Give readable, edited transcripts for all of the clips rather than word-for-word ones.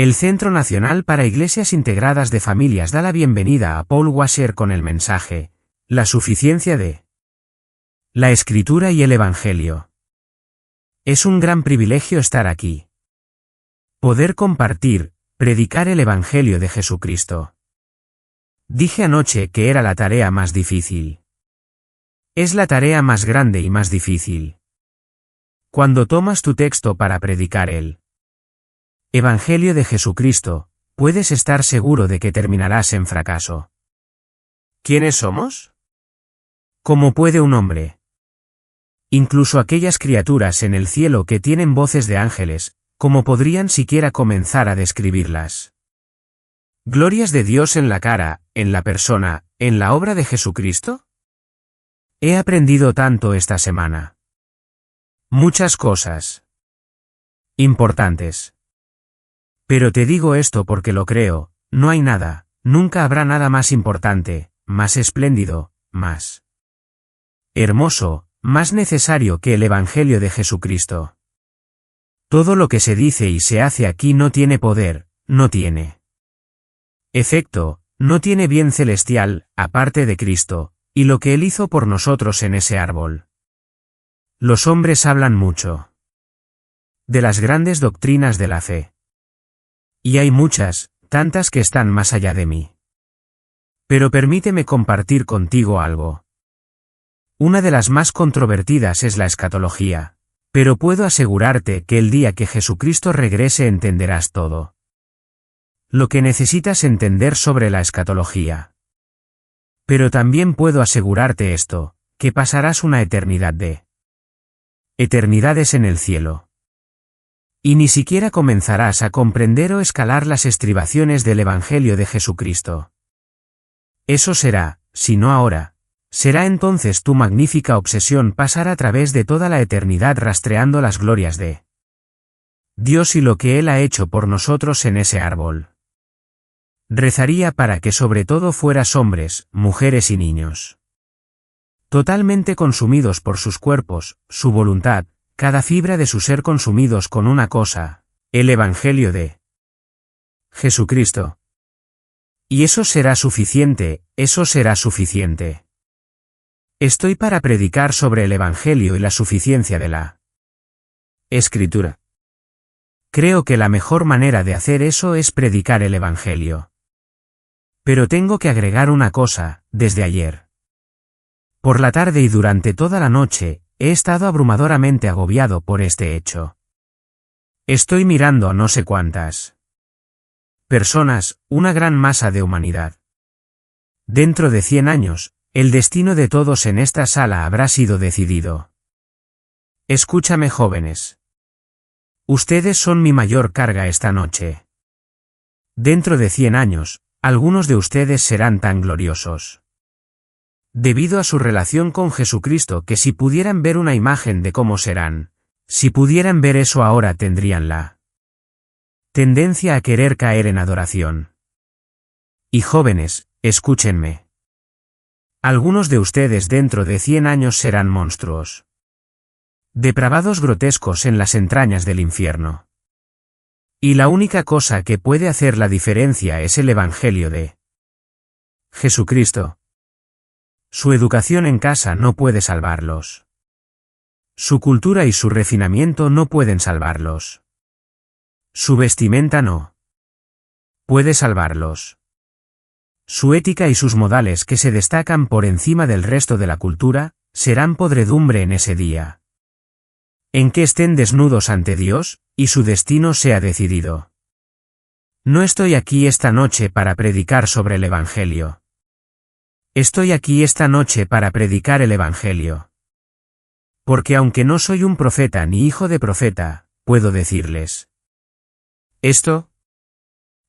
El Centro Nacional para Iglesias Integradas de Familias da la bienvenida a Paul Washer con el mensaje, la suficiencia de la Escritura y el Evangelio. Es un gran privilegio estar aquí. Poder compartir, predicar el Evangelio de Jesucristo. Dije anoche que era la tarea más difícil. Es la tarea más grande y más difícil. Cuando tomas tu texto para predicar el Evangelio de Jesucristo, puedes estar seguro de que terminarás en fracaso. ¿Quiénes somos? ¿Cómo puede un hombre? Incluso aquellas criaturas en el cielo que tienen voces de ángeles, ¿cómo podrían siquiera comenzar a describirlas? ¿Glorias de Dios en la cara, en la persona, en la obra de Jesucristo? He aprendido tanto esta semana. Muchas cosas importantes. Pero te digo esto porque lo creo, no hay nada, nunca habrá nada más importante, más espléndido, más hermoso, más necesario que el Evangelio de Jesucristo. Todo lo que se dice y se hace aquí no tiene poder, no tiene efecto, no tiene bien celestial, aparte de Cristo, y lo que Él hizo por nosotros en ese árbol. Los hombres hablan mucho de las grandes doctrinas de la fe. Y hay muchas, tantas que están más allá de mí. Pero permíteme compartir contigo algo. Una de las más controvertidas es la escatología, pero puedo asegurarte que el día que Jesucristo regrese entenderás todo lo que necesitas entender sobre la escatología. Pero también puedo asegurarte esto, que pasarás una eternidad de eternidades en el cielo. Y ni siquiera comenzarás a comprender o escalar las estribaciones del Evangelio de Jesucristo. Eso será, si no ahora, será entonces tu magnífica obsesión pasar a través de toda la eternidad rastreando las glorias de Dios y lo que Él ha hecho por nosotros en ese árbol. Rezaría para que sobre todo fueras hombres, mujeres y niños totalmente consumidos por sus cuerpos, su voluntad, cada fibra de su ser consumidos con una cosa, el Evangelio de Jesucristo. Y eso será suficiente, eso será suficiente. Estoy para predicar sobre el Evangelio y la suficiencia de la Escritura. Creo que la mejor manera de hacer eso es predicar el Evangelio. Pero tengo que agregar una cosa, desde ayer. Por la tarde y durante toda la noche, he estado abrumadoramente agobiado por este hecho. Estoy mirando a no sé cuántas personas, una gran masa de humanidad. Dentro de 100 años, el destino de todos en esta sala habrá sido decidido. Escúchame, jóvenes. Ustedes son mi mayor carga esta noche. Dentro de 100 años, algunos de ustedes serán tan gloriosos debido a su relación con Jesucristo que si pudieran ver una imagen de cómo serán, si pudieran ver eso ahora tendrían la tendencia a querer caer en adoración. Y jóvenes, escúchenme. Algunos de ustedes dentro de 100 años serán monstruos depravados grotescos en las entrañas del infierno. Y la única cosa que puede hacer la diferencia es el Evangelio de Jesucristo. Su educación en casa no puede salvarlos. Su cultura y su refinamiento no pueden salvarlos. Su vestimenta no puede salvarlos. Su ética y sus modales que se destacan por encima del resto de la cultura, serán podredumbre en ese día. En que estén desnudos ante Dios, y su destino sea decidido. No estoy aquí esta noche para predicar sobre el Evangelio. Estoy aquí esta noche para predicar el Evangelio. Porque aunque no soy un profeta ni hijo de profeta, puedo decirles esto.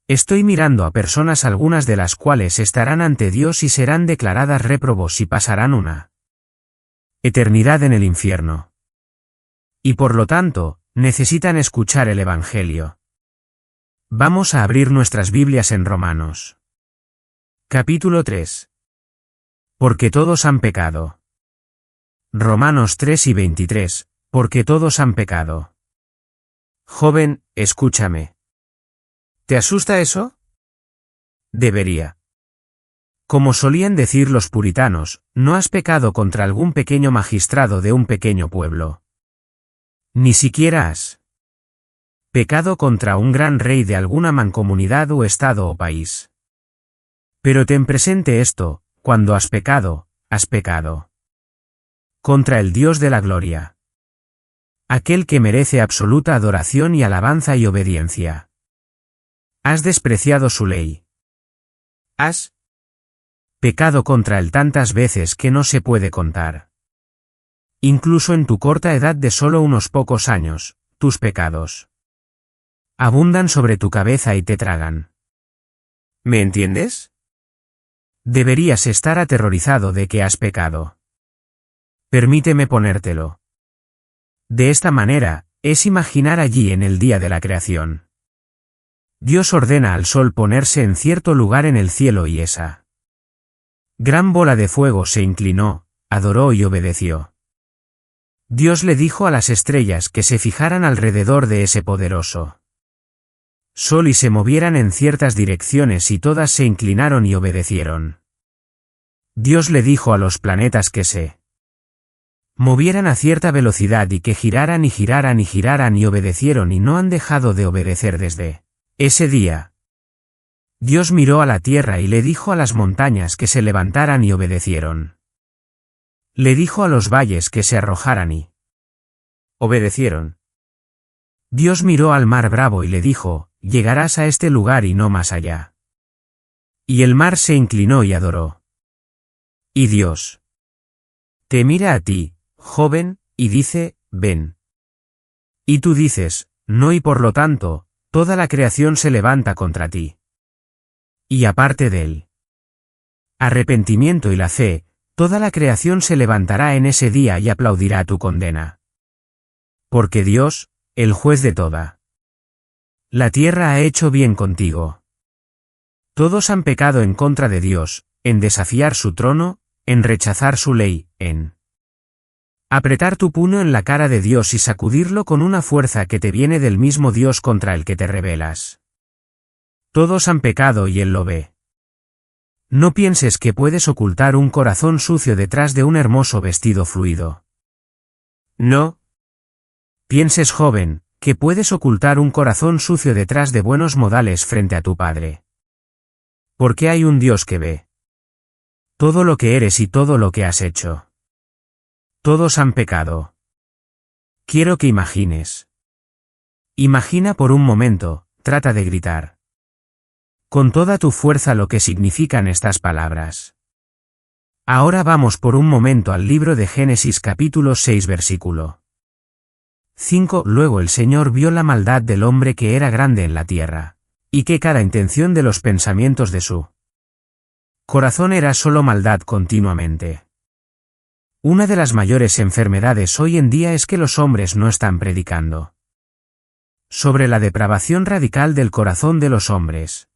Estoy mirando a personas algunas de las cuales estarán ante Dios y serán declaradas réprobos y pasarán una eternidad en el infierno. Y por lo tanto, necesitan escuchar el Evangelio. Vamos a abrir nuestras Biblias en Romanos. Capítulo 3. Porque todos han pecado. Romanos 3 y 23, porque todos han pecado. Joven, escúchame. ¿Te asusta eso? Debería. Como solían decir los puritanos, no has pecado contra algún pequeño magistrado de un pequeño pueblo. Ni siquiera has pecado contra un gran rey de alguna mancomunidad o estado o país. Pero ten presente esto, cuando has pecado contra el Dios de la gloria. Aquel que merece absoluta adoración y alabanza y obediencia. Has despreciado su ley. Has pecado contra él tantas veces que no se puede contar. Incluso en tu corta edad de solo unos pocos años, tus pecados abundan sobre tu cabeza y te tragan. ¿Me entiendes? Deberías estar aterrorizado de que has pecado. Permíteme ponértelo. De esta manera, es imaginar allí en el día de la creación. Dios ordena al sol ponerse en cierto lugar en el cielo y esa gran bola de fuego se inclinó, adoró y obedeció. Dios le dijo a las estrellas que se fijaran alrededor de ese poderoso sol y se movieran en ciertas direcciones y todas se inclinaron y obedecieron. Dios le dijo a los planetas que se movieran a cierta velocidad y que giraran y giraran y giraran y obedecieron y no han dejado de obedecer desde ese día. Dios miró a la tierra y le dijo a las montañas que se levantaran y obedecieron. Le dijo a los valles que se arrojaran y obedecieron. Dios miró al mar bravo y le dijo, llegarás a este lugar y no más allá. Y el mar se inclinó y adoró. Y Dios te mira a ti, joven, y dice, ven. Y tú dices, no, y por lo tanto, toda la creación se levanta contra ti. Y aparte del arrepentimiento y la fe, toda la creación se levantará en ese día y aplaudirá tu condena. Porque Dios, el juez de toda la tierra ha hecho bien contigo. Todos han pecado en contra de Dios, en desafiar su trono, en rechazar su ley, en apretar tu puño en la cara de Dios y sacudirlo con una fuerza que te viene del mismo Dios contra el que te rebelas. Todos han pecado y Él lo ve. No pienses que puedes ocultar un corazón sucio detrás de un hermoso vestido fluido. No pienses, joven, que puedes ocultar un corazón sucio detrás de buenos modales frente a tu Padre. Porque hay un Dios que ve todo lo que eres y todo lo que has hecho. Todos han pecado. Quiero que imagines. Imagina por un momento, trata de gritar con toda tu fuerza lo que significan estas palabras. Ahora vamos por un momento al libro de Génesis capítulo 6 versículo 5. Luego el Señor vio la maldad del hombre que era grande en la tierra, y que cada intención de los pensamientos de su corazón era solo maldad continuamente. Una de las mayores enfermedades hoy en día es que los hombres no están predicando sobre la depravación radical del corazón de los hombres.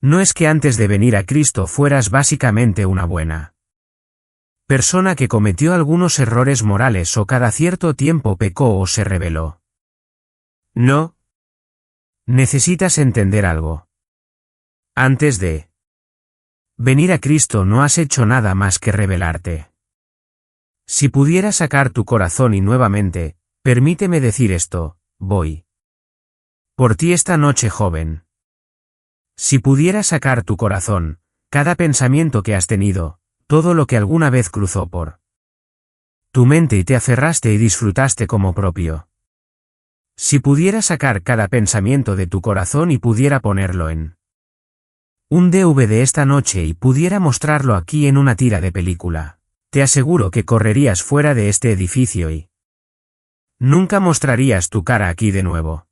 No es que antes de venir a Cristo fueras básicamente una buena persona que cometió algunos errores morales o cada cierto tiempo pecó o se rebeló. No. Necesitas entender algo. Antes de venir a Cristo no has hecho nada más que rebelarte. Si pudiera sacar tu corazón y nuevamente, permíteme decir esto, voy por ti esta noche, joven. Si pudiera sacar tu corazón, cada pensamiento que has tenido, todo lo que alguna vez cruzó por tu mente y te aferraste y disfrutaste como propio. Si pudiera sacar cada pensamiento de tu corazón y pudiera ponerlo en un DVD esta noche y pudiera mostrarlo aquí en una tira de película, te aseguro que correrías fuera de este edificio y nunca mostrarías tu cara aquí de nuevo.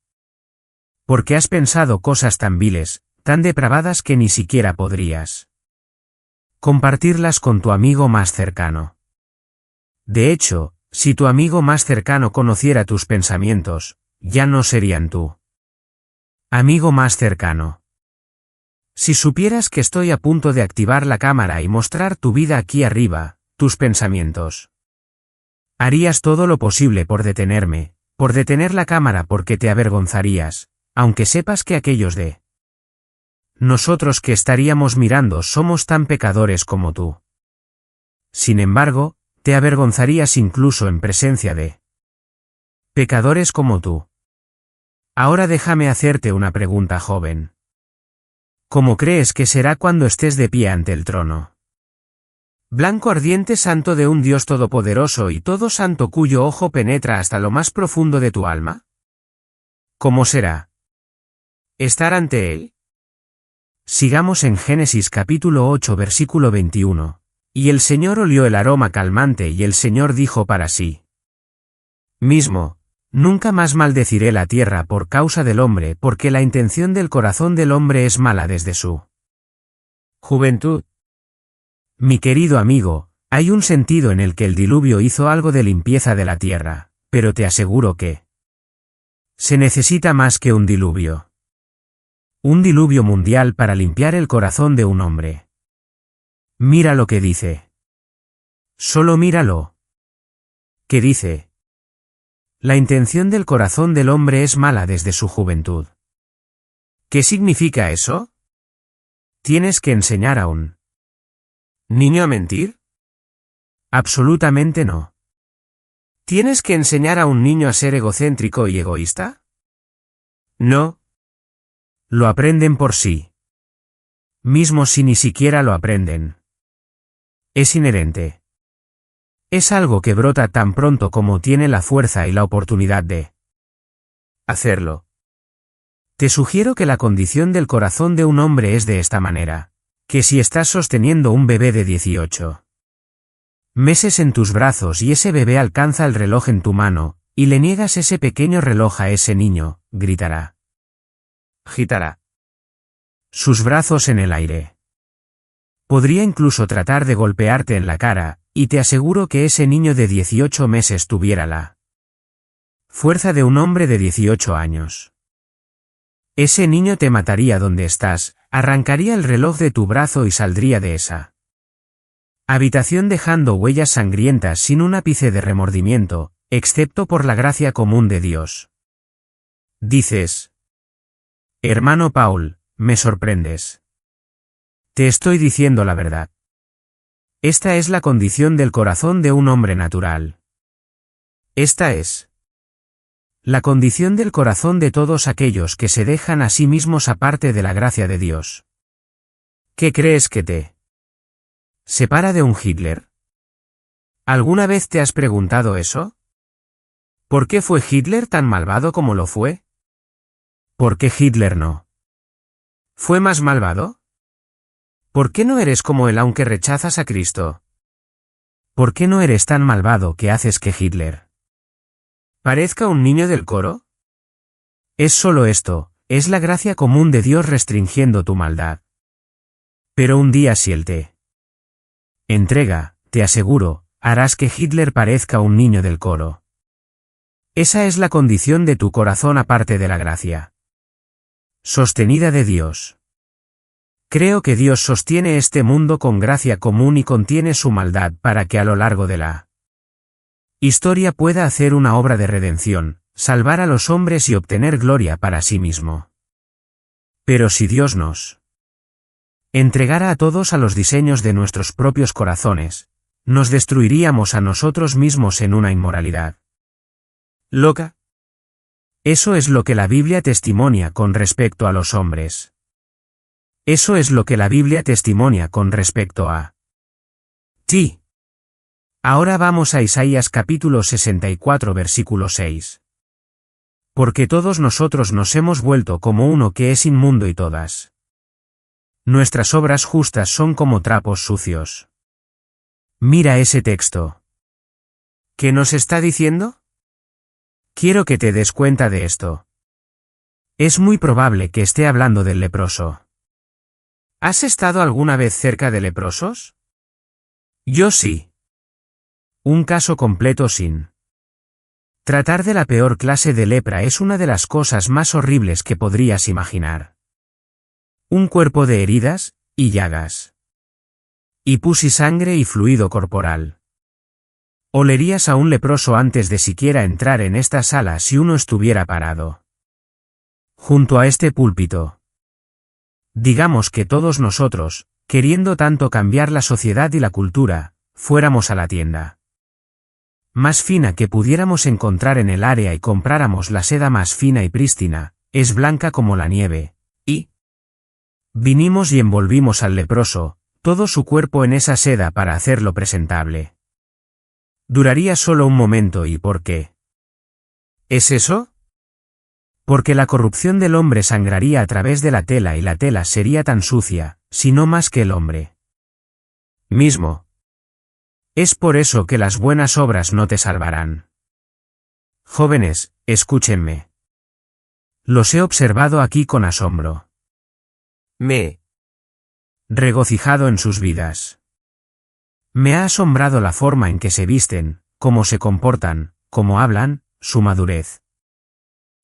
Porque has pensado cosas tan viles, tan depravadas que ni siquiera podrías compartirlas con tu amigo más cercano. De hecho, si tu amigo más cercano conociera tus pensamientos, ya no serían tu amigo más cercano. Si supieras que estoy a punto de activar la cámara y mostrar tu vida aquí arriba, tus pensamientos, harías todo lo posible por detenerme, por detener la cámara porque te avergonzarías, aunque sepas que aquellos de nosotros que estaríamos mirando somos tan pecadores como tú. Sin embargo, te avergonzarías incluso en presencia de pecadores como tú. Ahora déjame hacerte una pregunta, joven. ¿Cómo crees que será cuando estés de pie ante el trono? Blanco ardiente santo de un Dios todopoderoso y todo santo cuyo ojo penetra hasta lo más profundo de tu alma. ¿Cómo será estar ante Él? Sigamos en Génesis capítulo 8 versículo 21. Y el Señor olió el aroma calmante y el Señor dijo para sí mismo, nunca más maldeciré la tierra por causa del hombre, porque la intención del corazón del hombre es mala desde su juventud. Mi querido amigo, hay un sentido en el que el diluvio hizo algo de limpieza de la tierra, pero te aseguro que se necesita más que un diluvio. Un diluvio mundial para limpiar el corazón de un hombre. Mira lo que dice. Solo míralo. ¿Qué dice? La intención del corazón del hombre es mala desde su juventud. ¿Qué significa eso? ¿Tienes que enseñar a un niño a mentir? Absolutamente no. ¿Tienes que enseñar a un niño a ser egocéntrico y egoísta? No. Lo aprenden por sí mismo si ni siquiera lo aprenden. Es inherente. Es algo que brota tan pronto como tiene la fuerza y la oportunidad de hacerlo. Te sugiero que la condición del corazón de un hombre es de esta manera, que si estás sosteniendo un bebé de 18 meses en tus brazos y ese bebé alcanza el reloj en tu mano, y le niegas ese pequeño reloj a ese niño, gritará. Agitará sus brazos en el aire. Podría incluso tratar de golpearte en la cara, y te aseguro que ese niño de 18 meses tuviera la fuerza de un hombre de 18 años. Ese niño te mataría donde estás, arrancaría el reloj de tu brazo y saldría de esa habitación dejando huellas sangrientas sin un ápice de remordimiento, excepto por la gracia común de Dios. Dices: hermano Paul, me sorprendes. Te estoy diciendo la verdad. Esta es la condición del corazón de un hombre natural. Esta es la condición del corazón de todos aquellos que se dejan a sí mismos aparte de la gracia de Dios. ¿Qué crees que te separa de un Hitler? ¿Alguna vez te has preguntado eso? ¿Por qué fue Hitler tan malvado como lo fue? ¿Por qué Hitler no fue más malvado? ¿Por qué no eres como él aunque rechazas a Cristo? ¿Por qué no eres tan malvado que haces que Hitler parezca un niño del coro? Es solo esto, es la gracia común de Dios restringiendo tu maldad. Pero un día si él te entrega, te aseguro, harás que Hitler parezca un niño del coro. Esa es la condición de tu corazón aparte de la gracia sostenida de Dios. Creo que Dios sostiene este mundo con gracia común y contiene su maldad para que a lo largo de la historia pueda hacer una obra de redención, salvar a los hombres y obtener gloria para sí mismo. Pero si Dios nos entregara a todos a los diseños de nuestros propios corazones, nos destruiríamos a nosotros mismos en una inmoralidad loca. Eso es lo que la Biblia testimonia con respecto a los hombres. Eso es lo que la Biblia testimonia con respecto a ti. Ahora vamos a Isaías capítulo 64 versículo 6. Porque todos nosotros nos hemos vuelto como uno que es inmundo y todas nuestras obras justas son como trapos sucios. Mira ese texto. ¿Qué nos está diciendo? Quiero que te des cuenta de esto. Es muy probable que esté hablando del leproso. ¿Has estado alguna vez cerca de leprosos? Yo sí. Un caso completo sin tratar de la peor clase de lepra es una de las cosas más horribles que podrías imaginar. Un cuerpo de heridas y llagas. Y pus y sangre y fluido corporal. Olerías a un leproso antes de siquiera entrar en esta sala si uno estuviera parado junto a este púlpito. Digamos que todos nosotros, queriendo tanto cambiar la sociedad y la cultura, fuéramos a la tienda más fina que pudiéramos encontrar en el área y compráramos la seda más fina y prístina, es blanca como la nieve, y vinimos y envolvimos al leproso, todo su cuerpo en esa seda para hacerlo presentable. Duraría solo un momento. ¿Y por qué es eso? Porque la corrupción del hombre sangraría a través de la tela y la tela sería tan sucia, si no más que el hombre mismo. Es por eso que las buenas obras no te salvarán. Jóvenes, escúchenme. Los he observado aquí con asombro. Me he regocijado en sus vidas. Me ha asombrado la forma en que se visten, cómo se comportan, cómo hablan, su madurez.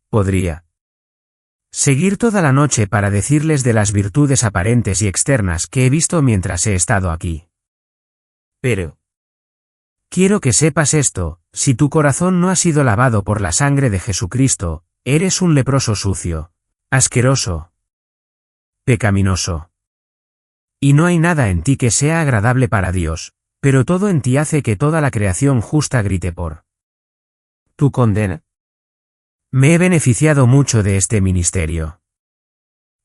Podría seguir toda la noche para decirles de las virtudes aparentes y externas que he visto mientras he estado aquí. Pero quiero que sepas esto: si tu corazón no ha sido lavado por la sangre de Jesucristo, eres un leproso sucio, asqueroso, pecaminoso. Y no hay nada en ti que sea agradable para Dios, pero todo en ti hace que toda la creación justa grite por tu condena. Me he beneficiado mucho de este ministerio.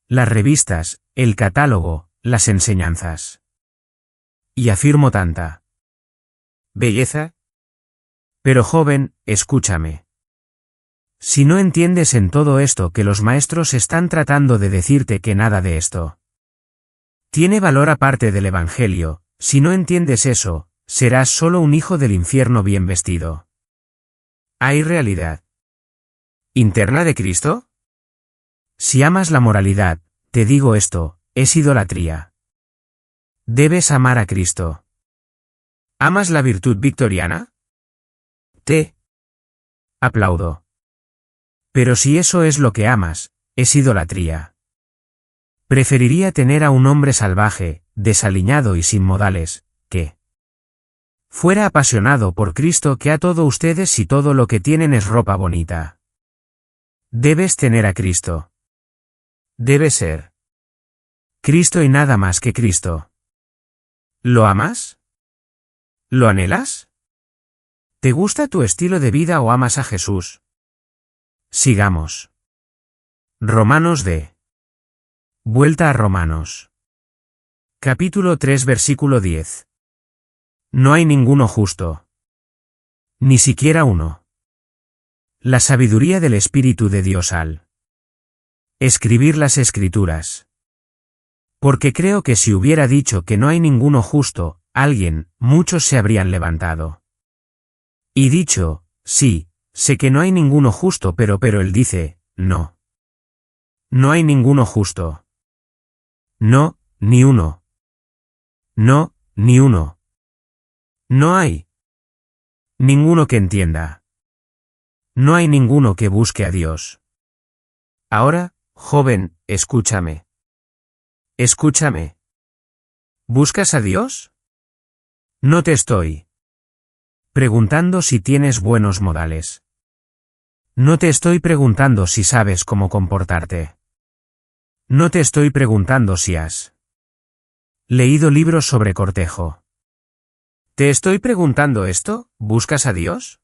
Las revistas, el catálogo, las enseñanzas. Y afirmo tanta belleza. Pero joven, escúchame. Si no entiendes en todo esto que los maestros están tratando de decirte que nada de esto tiene valor aparte del Evangelio, si no entiendes eso, serás solo un hijo del infierno bien vestido. ¿Hay realidad interna de Cristo? Si amas la moralidad, te digo esto, es idolatría. Debes amar a Cristo. ¿Amas la virtud victoriana? Te aplaudo. Pero si eso es lo que amas, es idolatría. Preferiría tener a un hombre salvaje, desaliñado y sin modales, que fuera apasionado por Cristo que a todos ustedes si todo lo que tienen es ropa bonita. Debes tener a Cristo. Debe ser Cristo y nada más que Cristo. ¿Lo amas? ¿Lo anhelas? ¿Te gusta tu estilo de vida o amas a Jesús? Sigamos. Romanos de vuelta a Romanos. Capítulo 3 versículo 10. No hay ninguno justo. Ni siquiera uno. La sabiduría del Espíritu de Dios al escribir las Escrituras. Porque creo que si hubiera dicho que no hay ninguno justo, muchos se habrían levantado y dicho, sí, sé que no hay ninguno justo, pero él dice, no. No hay ninguno justo. No, ni uno. No, ni uno. No hay ninguno que entienda. No hay ninguno que busque a Dios. Ahora, joven, escúchame. Escúchame. ¿Buscas a Dios? No te estoy preguntando si tienes buenos modales. No te estoy preguntando si sabes cómo comportarte. No te estoy preguntando si has leído libros sobre cortejo. Te estoy preguntando esto: ¿buscas a Dios?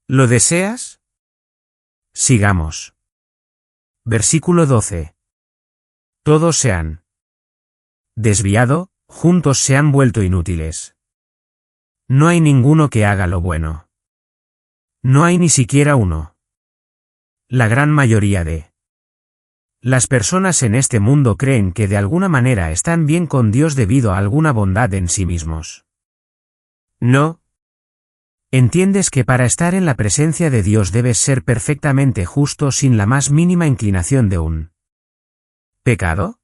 ¿Lo deseas? Sigamos. Versículo 12. Todos se han desviado, juntos se han vuelto inútiles. No hay ninguno que haga lo bueno. No hay ni siquiera uno. La gran mayoría de las personas en este mundo creen que de alguna manera están bien con Dios debido a alguna bondad en sí mismos. No. ¿Entiendes que para estar en la presencia de Dios debes ser perfectamente justo sin la más mínima inclinación de un pecado?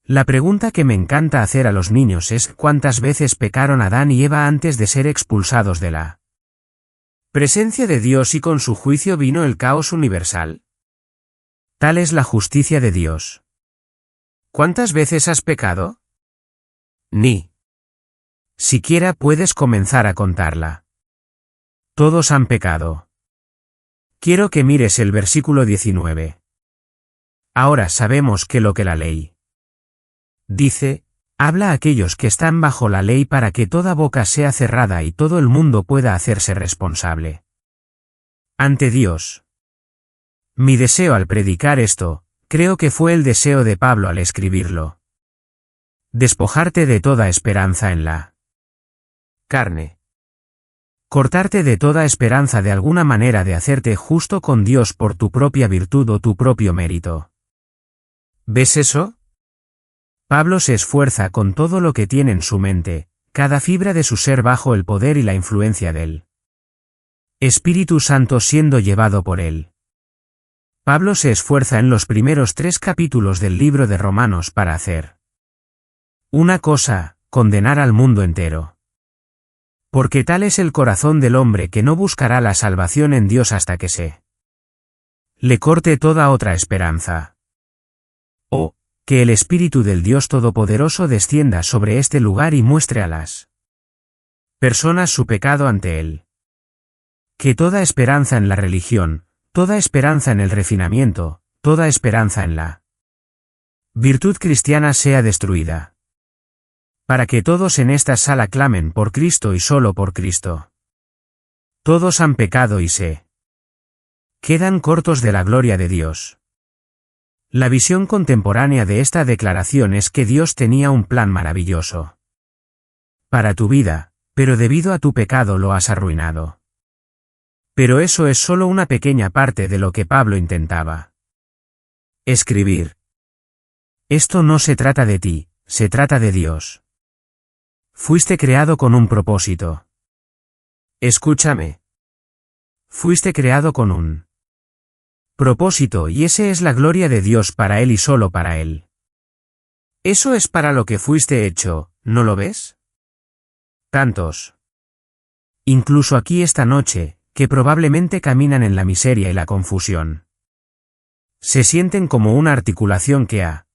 La pregunta que me encanta hacer a los niños es: ¿cuántas veces pecaron Adán y Eva antes de ser expulsados de la presencia de Dios y con su juicio vino el caos universal? Tal es la justicia de Dios. ¿Cuántas veces has pecado? Ni siquiera puedes comenzar a contarla. Todos han pecado. Quiero que mires el versículo 19. Ahora sabemos que lo que la ley dice, habla a aquellos que están bajo la ley para que toda boca sea cerrada y todo el mundo pueda hacerse responsable ante Dios. Mi deseo al predicar esto, creo que fue el deseo de Pablo al escribirlo. Despojarte de toda esperanza en la carne. Cortarte de toda esperanza de alguna manera de hacerte justo con Dios por tu propia virtud o tu propio mérito. ¿Ves eso? Pablo se esfuerza con todo lo que tiene en su mente, cada fibra de su ser bajo el poder y la influencia del Espíritu Santo siendo llevado por él. Pablo se esfuerza en los primeros 3 capítulos del libro de Romanos para hacer una cosa, condenar al mundo entero. Porque tal es el corazón del hombre que no buscará la salvación en Dios hasta que se le corte toda otra esperanza. O, que el Espíritu del Dios Todopoderoso descienda sobre este lugar y muestre a las personas su pecado ante él. Que toda esperanza en la religión, toda esperanza en el refinamiento, toda esperanza en la virtud cristiana sea destruida. Para que todos en esta sala clamen por Cristo y solo por Cristo. Todos han pecado y se quedan cortos de la gloria de Dios. La visión contemporánea de esta declaración es que Dios tenía un plan maravilloso para tu vida, pero debido a tu pecado lo has arruinado. Pero eso es solo una pequeña parte de lo que Pablo intentaba escribir. Esto no se trata de ti, se trata de Dios. Fuiste creado con un propósito. Escúchame. Fuiste creado con un propósito y ese es la gloria de Dios para Él y solo para Él. Eso es para lo que fuiste hecho, ¿no lo ves? Tantos. Incluso aquí esta noche, que probablemente caminan en la miseria y la confusión. Se sienten como una articulación que ha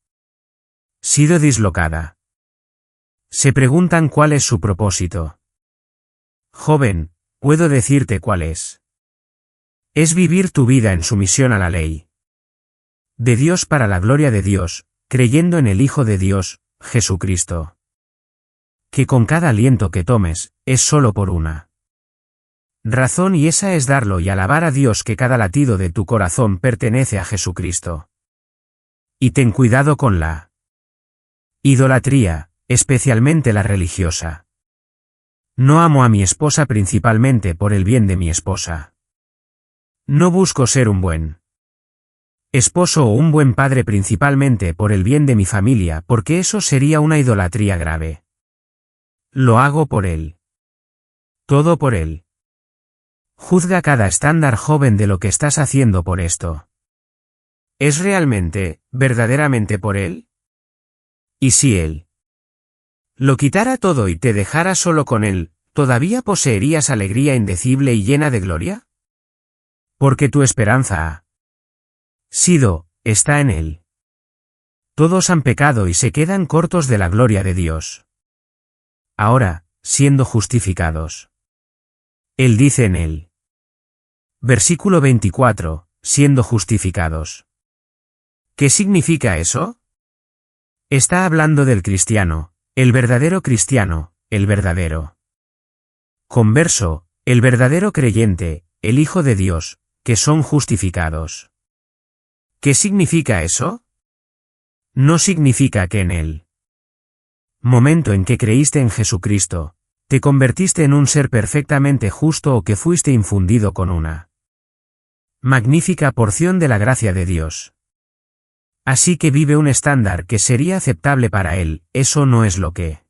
sido dislocada. Se preguntan cuál es su propósito. Joven, puedo decirte cuál es. Es vivir tu vida en sumisión a la ley de Dios para la gloria de Dios, creyendo en el Hijo de Dios, Jesucristo. Que con cada aliento que tomes, es solo por una razón y esa es darlo y alabar a Dios que cada latido de tu corazón pertenece a Jesucristo. Y ten cuidado con la idolatría, especialmente la religiosa. No amo a mi esposa principalmente por el bien de mi esposa. No busco ser un buen esposo o un buen padre principalmente por el bien de mi familia porque eso sería una idolatría grave. Lo hago por él. Todo por él. Juzga cada estándar joven de lo que estás haciendo por esto. ¿Es realmente, verdaderamente por él? ¿Y si él lo quitara todo y te dejara solo con él, todavía poseerías alegría indecible y llena de gloria? Porque tu esperanza ha sido, está en él. Todos han pecado y se quedan cortos de la gloria de Dios. Ahora, siendo justificados. Él dice en él. Versículo 24, siendo justificados. ¿Qué significa eso? Está hablando del cristiano. El verdadero cristiano, el verdadero converso, el verdadero creyente, el Hijo de Dios, que son justificados. ¿Qué significa eso? No significa que en el momento en que creíste en Jesucristo, te convertiste en un ser perfectamente justo o que fuiste infundido con una magnífica porción de la gracia de Dios. Así que vive un estándar que sería aceptable para él, eso no es lo que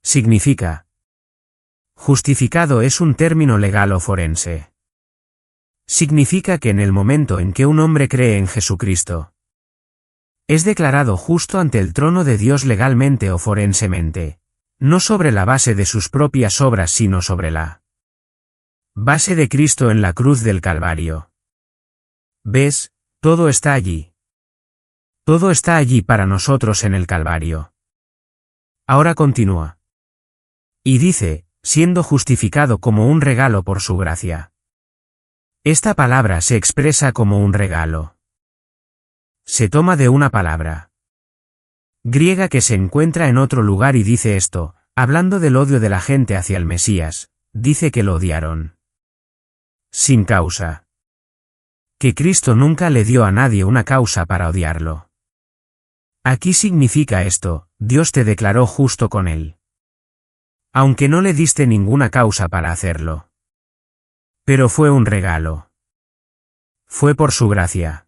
significa. Justificado es un término legal o forense. Significa que en el momento en que un hombre cree en Jesucristo, es declarado justo ante el trono de Dios legalmente o forensemente, no sobre la base de sus propias obras sino sobre la base de Cristo en la cruz del Calvario. ¿Ves? Todo está allí. Todo está allí para nosotros en el Calvario. Ahora continúa. Y dice, siendo justificado como un regalo por su gracia. Esta palabra se expresa como un regalo. Se toma de una palabra griega que se encuentra en otro lugar y dice esto, hablando del odio de la gente hacia el Mesías, dice que lo odiaron sin causa. Que Cristo nunca le dio a nadie una causa para odiarlo. Aquí significa esto, Dios te declaró justo con él. Aunque no le diste ninguna causa para hacerlo. Pero fue un regalo. Fue por su gracia.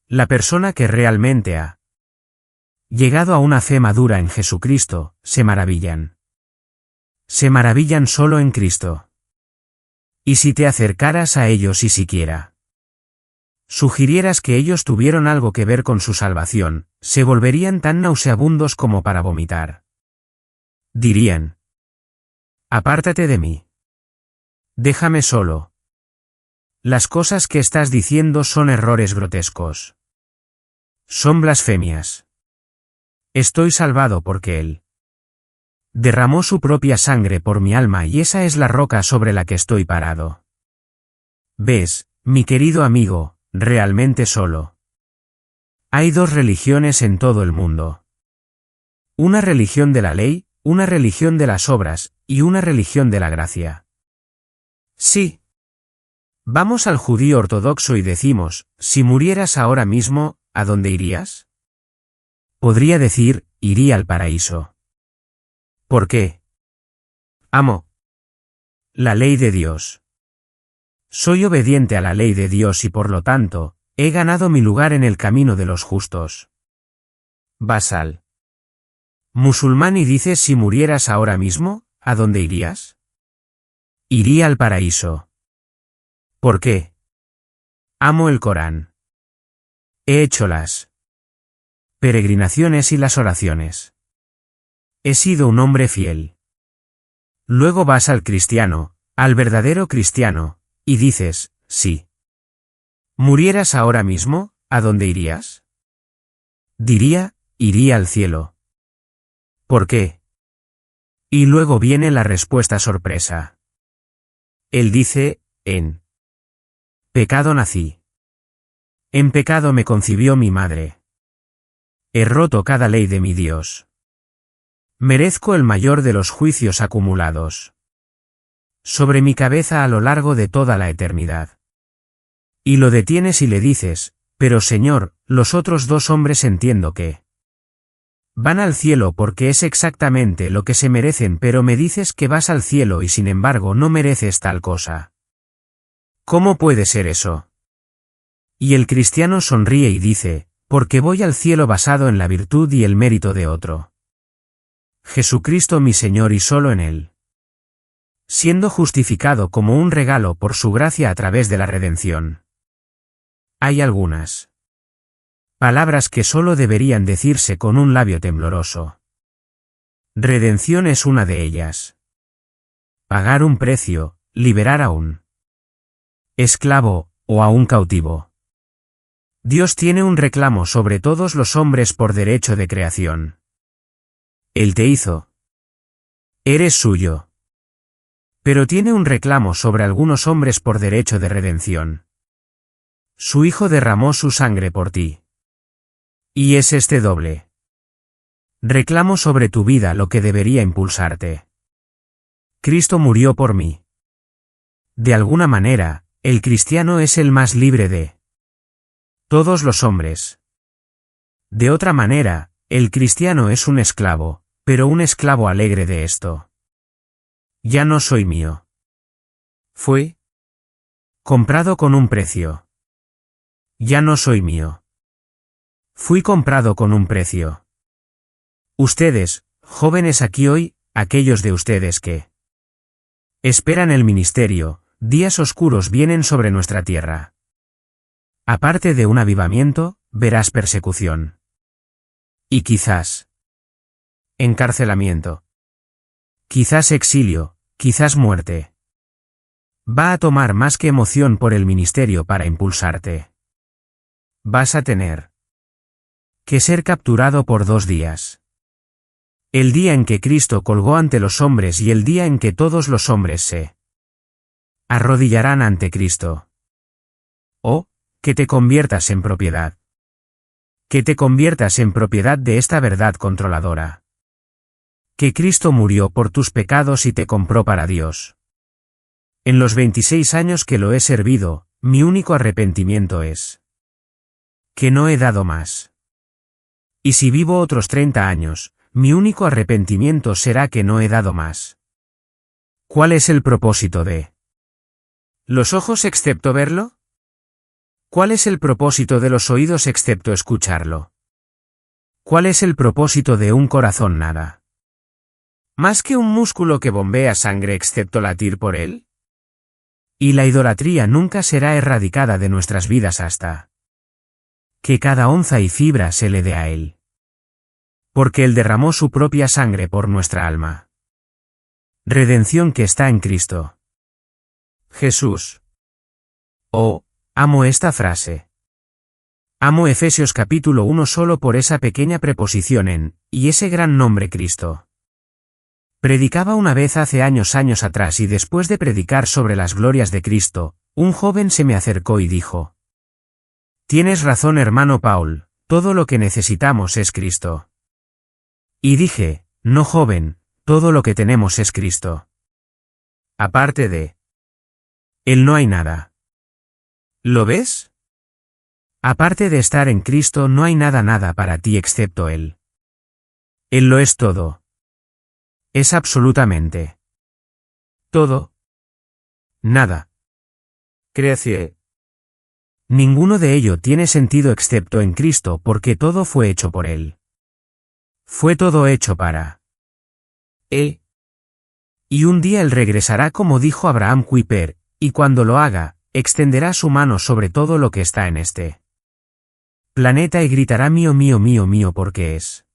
La persona que realmente ha llegado a una fe madura en Jesucristo, se maravillan. Se maravillan solo en Cristo. Y si te acercaras a ellos y siquiera sugirieras que ellos tuvieron algo que ver con su salvación, se volverían tan nauseabundos como para vomitar. Dirían: apártate de mí. Déjame solo. Las cosas que estás diciendo son errores grotescos. Son blasfemias. Estoy salvado porque Él derramó su propia sangre por mi alma y esa es la roca sobre la que estoy parado. ¿Ves, mi querido amigo, realmente solo? Hay dos religiones en todo el mundo. Una religión de la ley, una religión de las obras, y una religión de la gracia. Sí. Vamos al judío ortodoxo y decimos, si murieras ahora mismo, ¿a dónde irías? Podría decir, iría al paraíso. ¿Por qué? Amo la ley de Dios. Soy obediente a la ley de Dios y por lo tanto, he ganado mi lugar en el camino de los justos. Vas al musulmán y dices si murieras ahora mismo, ¿a dónde irías? Iría al paraíso. ¿Por qué? Amo el Corán. He hecho las peregrinaciones y las oraciones. He sido un hombre fiel. Luego vas al cristiano, al verdadero cristiano, y dices, sí. ¿Murieras ahora mismo, a dónde irías? Diría, iría al cielo. ¿Por qué? Y luego viene la respuesta sorpresa. Él dice, en pecado nací. En pecado me concibió mi madre. He roto cada ley de mi Dios. Merezco el mayor de los juicios acumulados sobre mi cabeza a lo largo de toda la eternidad. Y lo detienes y le dices, pero Señor, los otros dos hombres entiendo que van al cielo porque es exactamente lo que se merecen, pero me dices que vas al cielo y sin embargo no mereces tal cosa. ¿Cómo puede ser eso? Y el cristiano sonríe y dice, porque voy al cielo basado en la virtud y el mérito de otro. Jesucristo mi Señor y solo en Él. Siendo justificado como un regalo por su gracia a través de la redención. Hay algunas palabras que solo deberían decirse con un labio tembloroso. Redención es una de ellas. Pagar un precio, liberar a un esclavo, o a un cautivo. Dios tiene un reclamo sobre todos los hombres por derecho de creación. Él te hizo. Eres suyo. Pero tiene un reclamo sobre algunos hombres por derecho de redención. Su Hijo derramó su sangre por ti. Y es este doble reclamo sobre tu vida lo que debería impulsarte. Cristo murió por mí. De alguna manera, el cristiano es el más libre de todos los hombres. De otra manera, el cristiano es un esclavo, pero un esclavo alegre de esto. Ya no soy mío. Fue comprado con un precio. Ya no soy mío. Fui comprado con un precio. Ustedes, jóvenes aquí hoy, aquellos de ustedes que esperan el ministerio, días oscuros vienen sobre nuestra tierra. Aparte de un avivamiento, verás persecución. Y quizás encarcelamiento. Quizás exilio, quizás muerte. Va a tomar más que emoción por el ministerio para impulsarte. Vas a tener que ser capturado por 2 días. El día en que Cristo colgó ante los hombres y el día en que todos los hombres se arrodillarán ante Cristo. O, que te conviertas en propiedad Que te conviertas en propiedad de esta verdad controladora. Que Cristo murió por tus pecados y te compró para Dios. En los 26 años que lo he servido, mi único arrepentimiento es que no he dado más. Y si vivo otros 30 años, mi único arrepentimiento será que no he dado más. ¿Cuál es el propósito de los ojos excepto verlo? ¿Cuál es el propósito de los oídos excepto escucharlo? ¿Cuál es el propósito de un corazón? Nada más que un músculo que bombea sangre excepto latir por él. Y la idolatría nunca será erradicada de nuestras vidas hasta que cada onza y fibra se le dé a él. Porque él derramó su propia sangre por nuestra alma. Redención que está en Cristo Jesús. Oh, amo esta frase. Amo Efesios capítulo 1 solo por esa pequeña preposición en, y ese gran nombre Cristo. Predicaba una vez hace años atrás y después de predicar sobre las glorias de Cristo, un joven se me acercó y dijo: Tienes razón, hermano Paul, todo lo que necesitamos es Cristo. Y dije: No, joven, todo lo que tenemos es Cristo. Aparte de Él no hay nada. ¿Lo ves? Aparte de estar en Cristo no hay nada para ti excepto Él. Él lo es todo. Es absolutamente todo. Nada. Crece. Ninguno de ello tiene sentido excepto en Cristo porque todo fue hecho por Él. Fue todo hecho para Él. Y un día Él regresará como dijo Abraham Kuyper, y cuando lo haga, extenderá su mano sobre todo lo que está en este planeta y gritará mío, mío, mío, mío porque es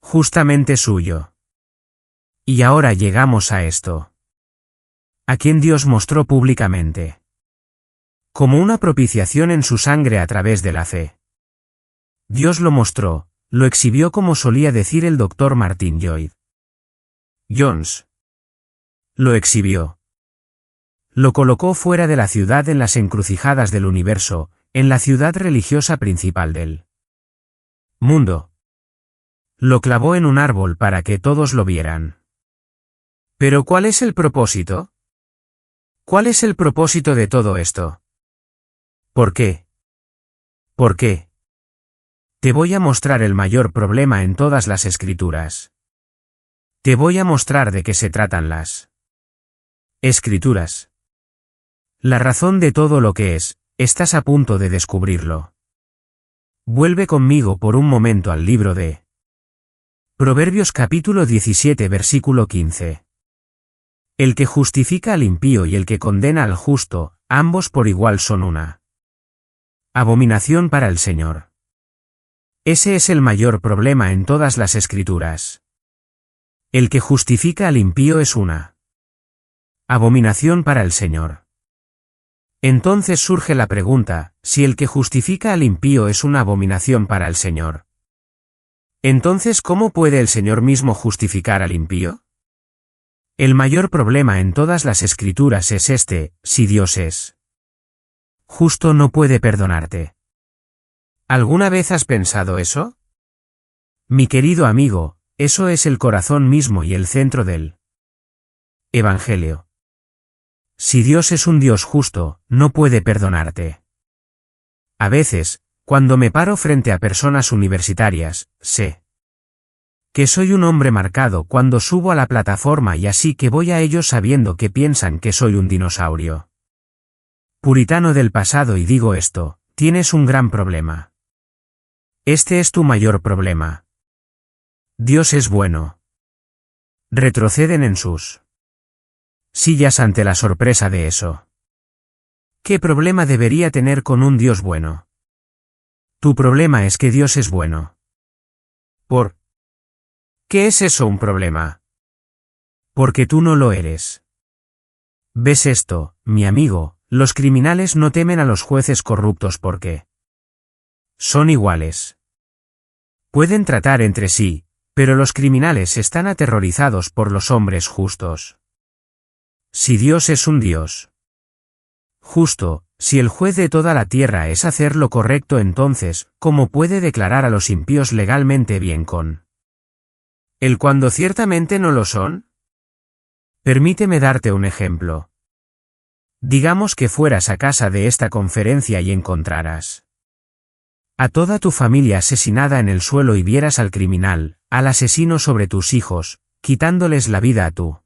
justamente suyo. Y ahora llegamos a esto. A quien Dios mostró públicamente como una propiciación en su sangre a través de la fe. Dios lo mostró, lo exhibió como solía decir el Dr. Martin Lloyd Jones. Lo exhibió. Lo colocó fuera de la ciudad en las encrucijadas del universo, en la ciudad religiosa principal del mundo. Lo clavó en un árbol para que todos lo vieran. ¿Pero cuál es el propósito? ¿Cuál es el propósito de todo esto? ¿Por qué? ¿Por qué? Te voy a mostrar el mayor problema en todas las escrituras. Te voy a mostrar de qué se tratan las escrituras. La razón de todo lo que es, estás a punto de descubrirlo. Vuelve conmigo por un momento al libro de Proverbios capítulo 17 versículo 15. El que justifica al impío y el que condena al justo, ambos por igual son una abominación para el Señor. Ese es el mayor problema en todas las escrituras. El que justifica al impío es una abominación para el Señor. Entonces surge la pregunta, si el que justifica al impío es una abominación para el Señor, entonces ¿cómo puede el Señor mismo justificar al impío? El mayor problema en todas las escrituras es este: si Dios es justo no puede perdonarte. ¿Alguna vez has pensado eso? Mi querido amigo, eso es el corazón mismo y el centro del Evangelio. Si Dios es un Dios justo, no puede perdonarte. A veces, cuando me paro frente a personas universitarias, sé que soy un hombre marcado cuando subo a la plataforma y así que voy a ellos sabiendo que piensan que soy un dinosaurio puritano del pasado y digo esto: tienes un gran problema. Este es tu mayor problema. Dios es bueno. Retroceden en sus sillas ante la sorpresa de eso. ¿Qué problema debería tener con un Dios bueno? Tu problema es que Dios es bueno. ¿Por qué es eso un problema? Porque tú no lo eres. ¿Ves esto, mi amigo? Los criminales no temen a los jueces corruptos porque son iguales. Pueden tratar entre sí, pero los criminales están aterrorizados por los hombres justos. Si Dios es un Dios justo, Si el juez de toda la tierra es hacer lo correcto, entonces, ¿cómo puede declarar a los impíos legalmente bien con él cuando ciertamente no lo son? Permíteme darte un ejemplo. Digamos que fueras a casa de esta conferencia y encontraras a toda tu familia asesinada en el suelo y vieras al criminal, al asesino sobre tus hijos, quitándoles la vida a tu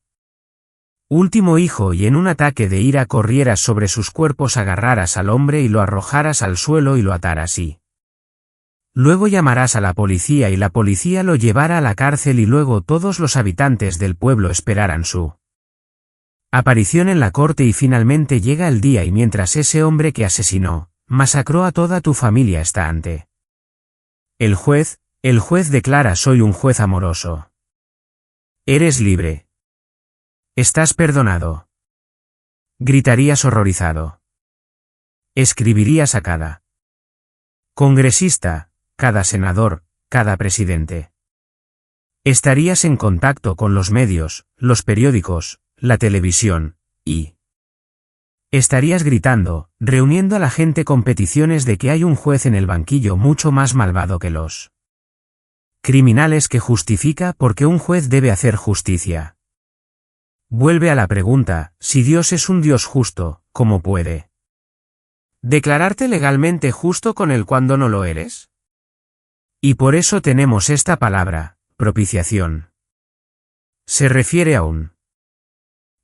último hijo, y en un ataque de ira corrieras sobre sus cuerpos, agarraras al hombre y lo arrojaras al suelo y lo ataras y luego llamarás a la policía y la policía lo llevará a la cárcel, y luego todos los habitantes del pueblo esperarán su aparición en la corte, y finalmente llega el día, y mientras ese hombre que asesinó, masacró a toda tu familia está ante el juez declara: soy un juez amoroso. Eres libre. Estás perdonado. Gritarías horrorizado. Escribirías a cada congresista, cada senador, cada presidente. Estarías en contacto con los medios, los periódicos, la televisión, y estarías gritando, reuniendo a la gente con peticiones de que hay un juez en el banquillo mucho más malvado que los criminales, que justifica porque un juez debe hacer justicia. Vuelve a la pregunta: si Dios es un Dios justo, ¿cómo puede declararte legalmente justo con él cuando no lo eres? Y por eso tenemos esta palabra, propiciación. Se refiere a un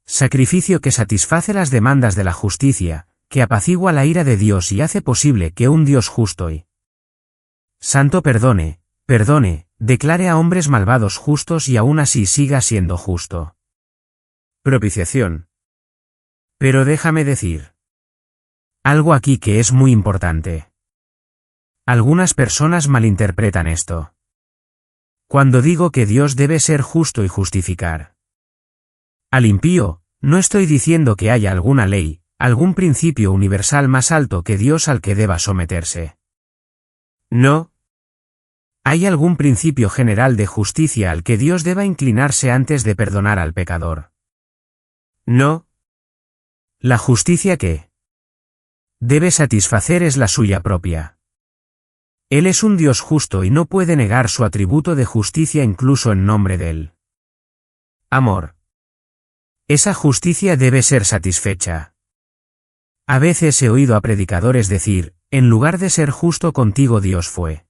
sacrificio que satisface las demandas de la justicia, que apacigua la ira de Dios y hace posible que un Dios justo y santo perdone, declare a hombres malvados justos y aún así siga siendo justo. Propiciación. Pero déjame decir algo aquí que es muy importante. Algunas personas malinterpretan esto. Cuando digo que Dios debe ser justo y justificar al impío, no estoy diciendo que haya alguna ley, algún principio universal más alto que Dios al que deba someterse. No. Hay algún principio general de justicia al que Dios deba inclinarse antes de perdonar al pecador. No. La justicia que debe satisfacer es la suya propia. Él es un Dios justo y no puede negar su atributo de justicia incluso en nombre del amor. Esa justicia debe ser satisfecha. A veces he oído a predicadores decir: en lugar de ser justo contigo, Dios fue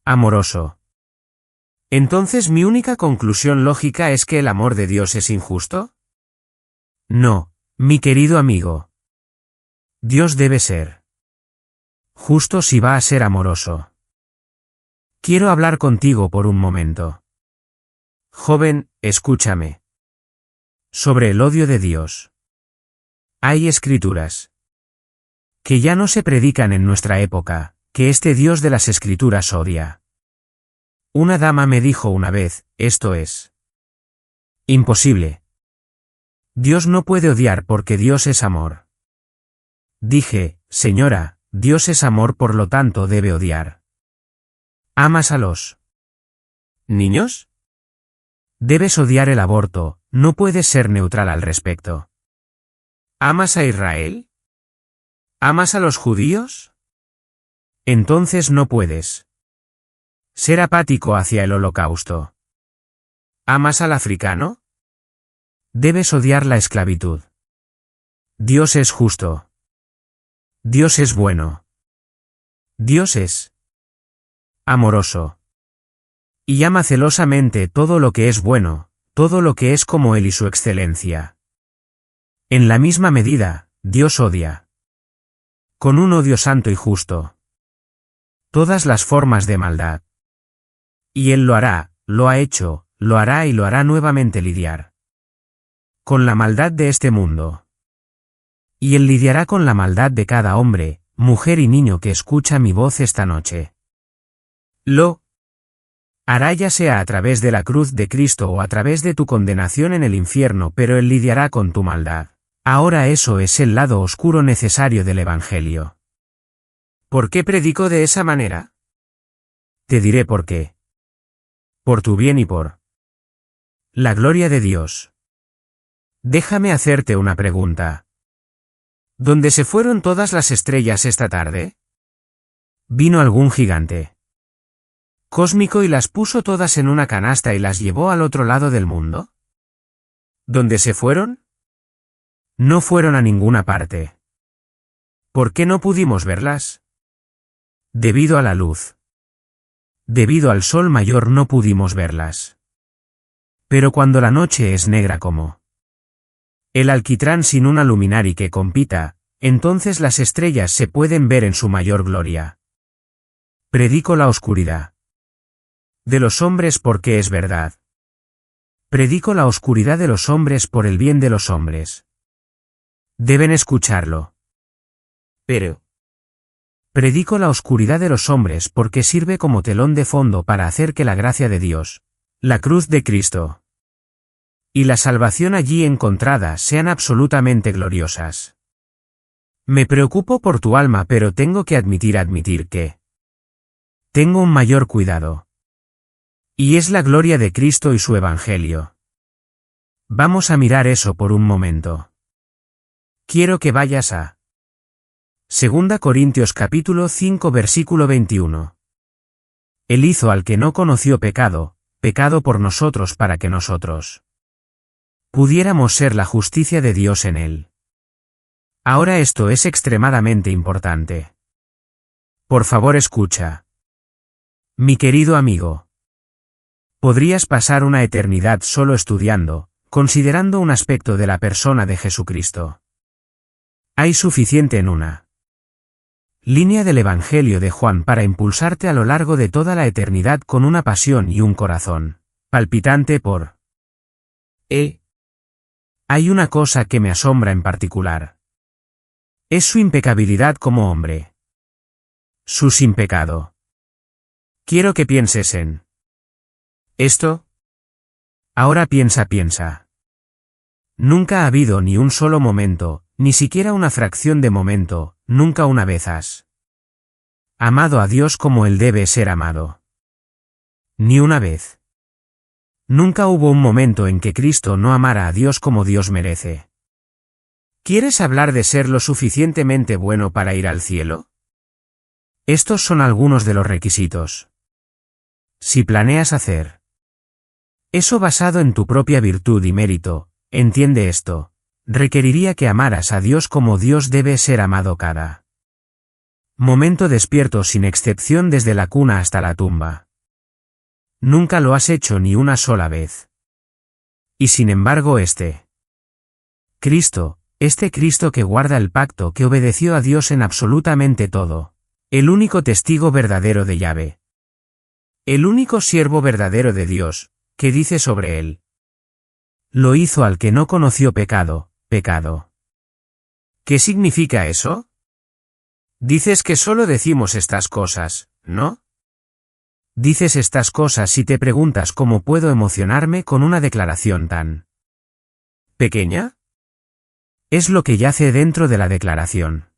amoroso. Entonces, ¿mi única conclusión lógica es que el amor de Dios es injusto? No, mi querido amigo. Dios debe ser justo si va a ser amoroso. Quiero hablar contigo por un momento. Joven, escúchame. Sobre el odio de Dios. Hay escrituras que ya no se predican en nuestra época, que este Dios de las escrituras odia. Una dama me dijo una vez: esto es imposible. Dios no puede odiar porque Dios es amor. Dije: señora, Dios es amor, por lo tanto debe odiar. ¿Amas a los niños? Debes odiar el aborto, no puedes ser neutral al respecto. ¿Amas a Israel? ¿Amas a los judíos? Entonces no puedes ser apático hacia el holocausto. ¿Amas al africano? Debes odiar la esclavitud. Dios es justo. Dios es bueno. Dios es amoroso. Y ama celosamente todo lo que es bueno, todo lo que es como Él y su excelencia. En la misma medida, Dios odia, con un odio santo y justo, todas las formas de maldad. Y Él lo hará, lo ha hecho, lo hará y lo hará nuevamente lidiar con la maldad de este mundo. Y Él lidiará con la maldad de cada hombre, mujer y niño que escucha mi voz esta noche. Lo hará ya sea a través de la cruz de Cristo o a través de tu condenación en el infierno, pero Él lidiará con tu maldad. Ahora eso es el lado oscuro necesario del Evangelio. ¿Por qué predico de esa manera? Te diré por qué. Por tu bien y por la gloria de Dios. Déjame hacerte una pregunta. ¿Dónde se fueron todas las estrellas esta tarde? ¿Vino algún gigante cósmico y las puso todas en una canasta y las llevó al otro lado del mundo? ¿Dónde se fueron? No fueron a ninguna parte. ¿Por qué no pudimos verlas? Debido a la luz. Debido al sol mayor no pudimos verlas. Pero cuando la noche es negra como el alquitrán sin una luminaria que compita, entonces las estrellas se pueden ver en su mayor gloria. Predico la oscuridad de los hombres porque es verdad. Predico la oscuridad de los hombres por el bien de los hombres. Deben escucharlo. Pero predico la oscuridad de los hombres porque sirve como telón de fondo para hacer que la gracia de Dios, la cruz de Cristo y la salvación allí encontrada sean absolutamente gloriosas. Me preocupo por tu alma, pero tengo que admitir que tengo un mayor cuidado. Y es la gloria de Cristo y su Evangelio. Vamos a mirar eso por un momento. Quiero que vayas a 2 Corintios capítulo 5 versículo 21. Él hizo al que no conoció pecado, pecado por nosotros para que nosotros pudiéramos ser la justicia de Dios en él. Ahora esto es extremadamente importante. Por favor escucha. Mi querido amigo. Podrías pasar una eternidad solo estudiando, considerando un aspecto de la persona de Jesucristo. Hay suficiente en una línea del Evangelio de Juan para impulsarte a lo largo de toda la eternidad con una pasión y un corazón palpitante por Hay una cosa que me asombra en particular. Es su impecabilidad como hombre. Su sin pecado. Quiero que pienses en esto. Ahora piensa. Nunca ha habido ni un solo momento, ni siquiera una fracción de momento, nunca una vez has amado a Dios como Él debe ser amado. Ni una vez. Nunca hubo un momento en que Cristo no amara a Dios como Dios merece. ¿Quieres hablar de ser lo suficientemente bueno para ir al cielo? Estos son algunos de los requisitos. Si planeas hacer eso basado en tu propia virtud y mérito, entiende esto, requeriría que amaras a Dios como Dios debe ser amado cada momento despierto sin excepción desde la cuna hasta la tumba. Nunca lo has hecho ni una sola vez. Y sin embargo este Cristo que guarda el pacto, que obedeció a Dios en absolutamente todo, el único testigo verdadero de Yahvé, el único siervo verdadero de Dios, que dice sobre él: lo hizo al que no conoció pecado, pecado. ¿Qué significa eso? Dices que solo decimos estas cosas, ¿no? Dices estas cosas y te preguntas cómo puedo emocionarme con una declaración tan pequeña. Es lo que yace dentro de la declaración.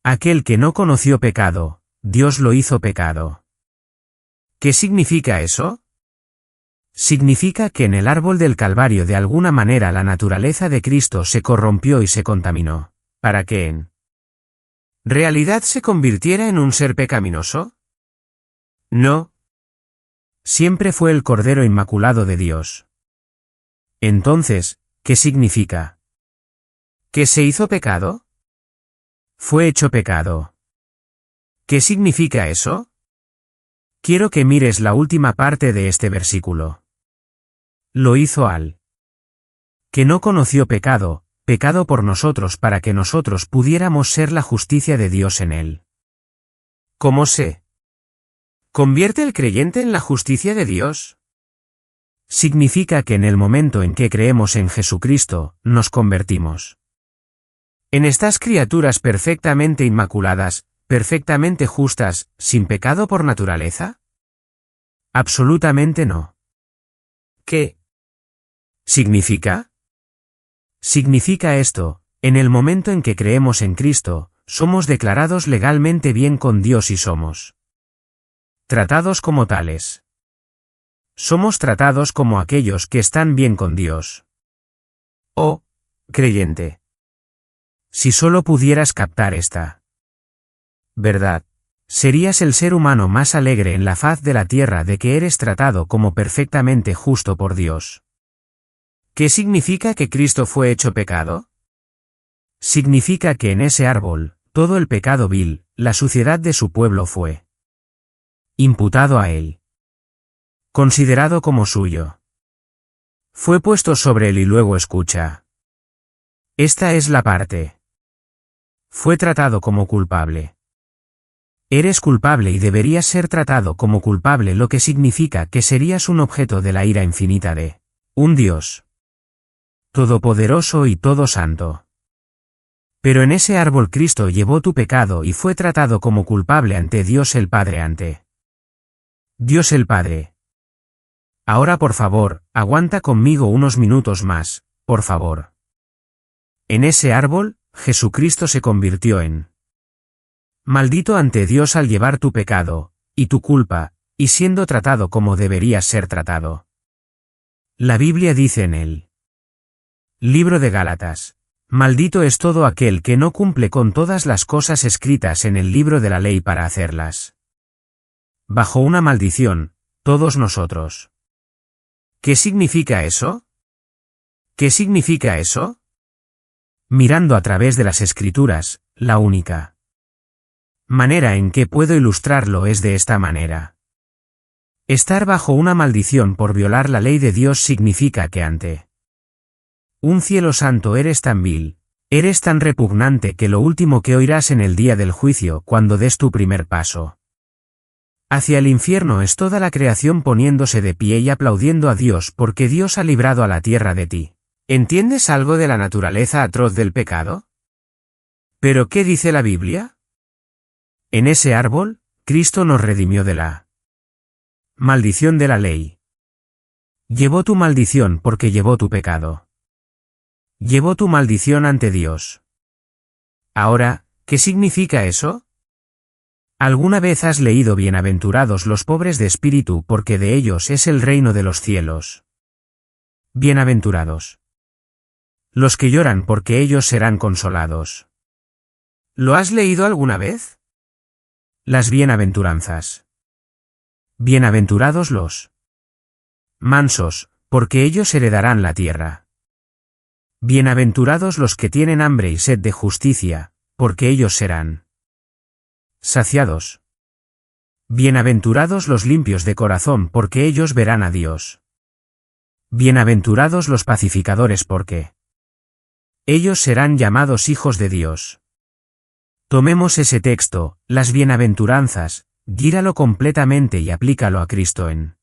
Aquel que no conoció pecado, Dios lo hizo pecado. ¿Qué significa eso? Significa que en el árbol del Calvario de alguna manera la naturaleza de Cristo se corrompió y se contaminó, para que en realidad se convirtiera en un ser pecaminoso. No. Siempre fue el Cordero Inmaculado de Dios. Entonces, ¿qué significa? ¿Que se hizo pecado? Fue hecho pecado. ¿Qué significa eso? Quiero que mires la última parte de este versículo. Lo hizo al que no conoció pecado, pecado por nosotros para que nosotros pudiéramos ser la justicia de Dios en él. ¿Cómo se convierte el creyente en la justicia de Dios? Significa que en el momento en que creemos en Jesucristo, nos convertimos en estas criaturas perfectamente inmaculadas, perfectamente justas, sin pecado por naturaleza. Absolutamente no. ¿Qué significa? Significa esto: en el momento en que creemos en Cristo, somos declarados legalmente bien con Dios y somos tratados como tales. Somos tratados como aquellos que están bien con Dios. Oh, creyente. Si solo pudieras captar esta verdad, serías el ser humano más alegre en la faz de la tierra de que eres tratado como perfectamente justo por Dios. ¿Qué significa que Cristo fue hecho pecado? Significa que en ese árbol, todo el pecado vil, la suciedad de su pueblo fue imputado a él. Considerado como suyo. Fue puesto sobre él y luego escucha. Esta es la parte. Fue tratado como culpable. Eres culpable y deberías ser tratado como culpable, lo que significa que serías un objeto de la ira infinita de un Dios todopoderoso y todo santo. Pero en ese árbol Cristo llevó tu pecado y fue tratado como culpable ante Dios el Padre, ante Dios el Padre. Ahora por favor, aguanta conmigo unos minutos más, por favor. En ese árbol, Jesucristo se convirtió en maldito ante Dios al llevar tu pecado, y tu culpa, y siendo tratado como deberías ser tratado. La Biblia dice en el libro de Gálatas, maldito es todo aquel que no cumple con todas las cosas escritas en el libro de la ley para hacerlas. Bajo una maldición, todos nosotros. ¿Qué significa eso? ¿Qué significa eso? Mirando a través de las Escrituras, la única manera en que puedo ilustrarlo es de esta manera. Estar bajo una maldición por violar la ley de Dios significa que ante un cielo santo eres tan vil, eres tan repugnante que lo último que oirás en el día del juicio cuando des tu primer paso hacia el infierno es toda la creación poniéndose de pie y aplaudiendo a Dios porque Dios ha librado a la tierra de ti. ¿Entiendes algo de la naturaleza atroz del pecado? ¿Pero qué dice la Biblia? En ese árbol, Cristo nos redimió de la maldición de la ley. Llevó tu maldición porque llevó tu pecado. Llevó tu maldición ante Dios. Ahora, ¿qué significa eso? ¿Alguna vez has leído Bienaventurados los pobres de espíritu porque de ellos es el reino de los cielos? Bienaventurados los que lloran porque ellos serán consolados. ¿Lo has leído alguna vez? Las bienaventuranzas. Bienaventurados los mansos, porque ellos heredarán la tierra. Bienaventurados los que tienen hambre y sed de justicia, porque ellos serán saciados. Bienaventurados los limpios de corazón, porque ellos verán a Dios. Bienaventurados los pacificadores, porque ellos serán llamados hijos de Dios. Tomemos ese texto, las bienaventuranzas, gíralo completamente y aplícalo a Cristo en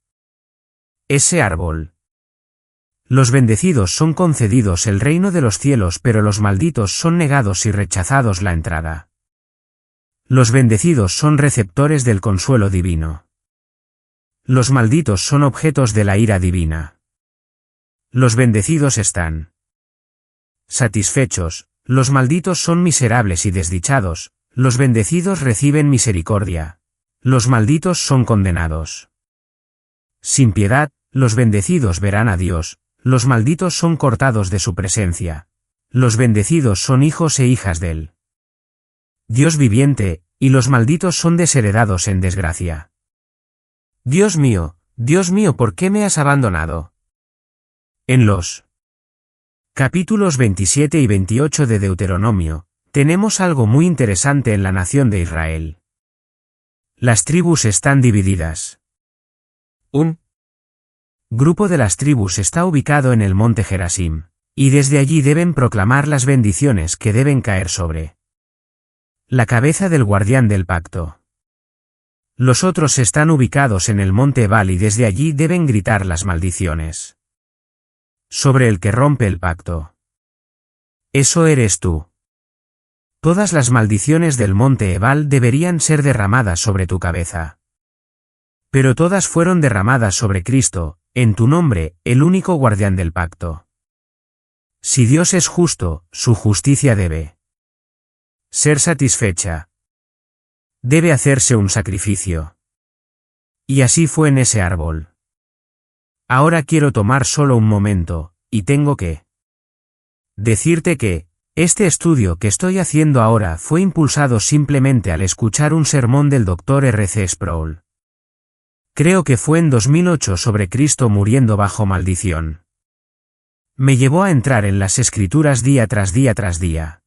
ese árbol. Los bendecidos son concedidos el reino de los cielos, pero los malditos son negados y rechazados la entrada. Los bendecidos son receptores del consuelo divino. Los malditos son objetos de la ira divina. Los bendecidos están satisfechos, los malditos son miserables y desdichados, los bendecidos reciben misericordia. Los malditos son condenados sin piedad, los bendecidos verán a Dios, los malditos son cortados de su presencia. Los bendecidos son hijos e hijas del Dios viviente, y los malditos son desheredados en desgracia. Dios mío, ¿por qué me has abandonado? En los capítulos 27 y 28 de Deuteronomio, tenemos algo muy interesante en la nación de Israel. Las tribus están divididas. Un grupo de las tribus está ubicado en el monte Gerasim, y desde allí deben proclamar las bendiciones que deben caer sobre la cabeza del guardián del pacto. Los otros están ubicados en el monte Ebal y desde allí deben gritar las maldiciones sobre el que rompe el pacto. Eso eres tú. Todas las maldiciones del monte Ebal deberían ser derramadas sobre tu cabeza. Pero todas fueron derramadas sobre Cristo, en tu nombre, el único guardián del pacto. Si Dios es justo, su justicia debe ser satisfecha. Debe hacerse un sacrificio. Y así fue en ese árbol. Ahora quiero tomar solo un momento, y tengo que decirte que, Este estudio que estoy haciendo ahora fue impulsado simplemente al escuchar un sermón del Dr. R.C. Sproul. Creo que fue en 2008 sobre Cristo muriendo bajo maldición. Me llevó a entrar en las Escrituras día tras día tras día.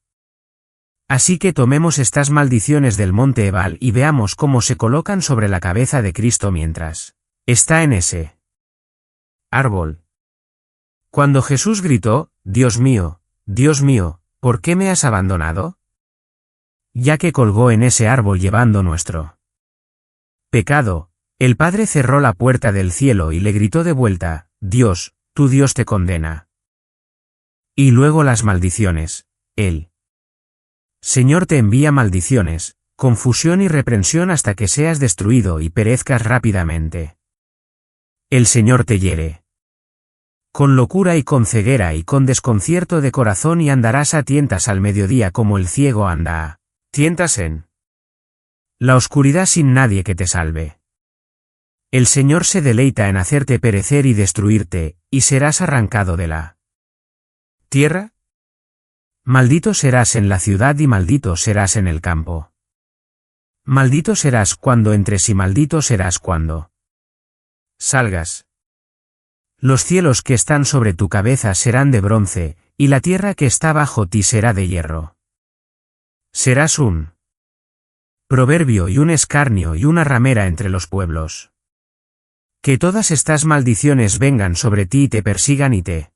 Así que tomemos estas maldiciones del monte Ebal y veamos cómo se colocan sobre la cabeza de Cristo mientras está en ese árbol. Cuando Jesús gritó, Dios mío, ¿por qué me has abandonado? Ya que colgó en ese árbol llevando nuestro pecado, el Padre cerró la puerta del cielo y le gritó de vuelta, Dios, tu Dios te condena. Y luego las maldiciones, el Señor te envía maldiciones, confusión y reprensión hasta que seas destruido y perezcas rápidamente. El Señor te hiere con locura y con ceguera y con desconcierto de corazón y andarás a tientas al mediodía como el ciego anda a tientas en la oscuridad sin nadie que te salve. El Señor se deleita en hacerte perecer y destruirte, y serás arrancado de la tierra. Maldito serás en la ciudad y maldito serás en el campo. Maldito serás cuando entres y maldito serás cuando salgas. Los cielos que están sobre tu cabeza serán de bronce, y la tierra que está bajo ti será de hierro. Serás un proverbio y un escarnio y una ramera entre los pueblos. Que todas estas maldiciones vengan sobre ti y te persigan y te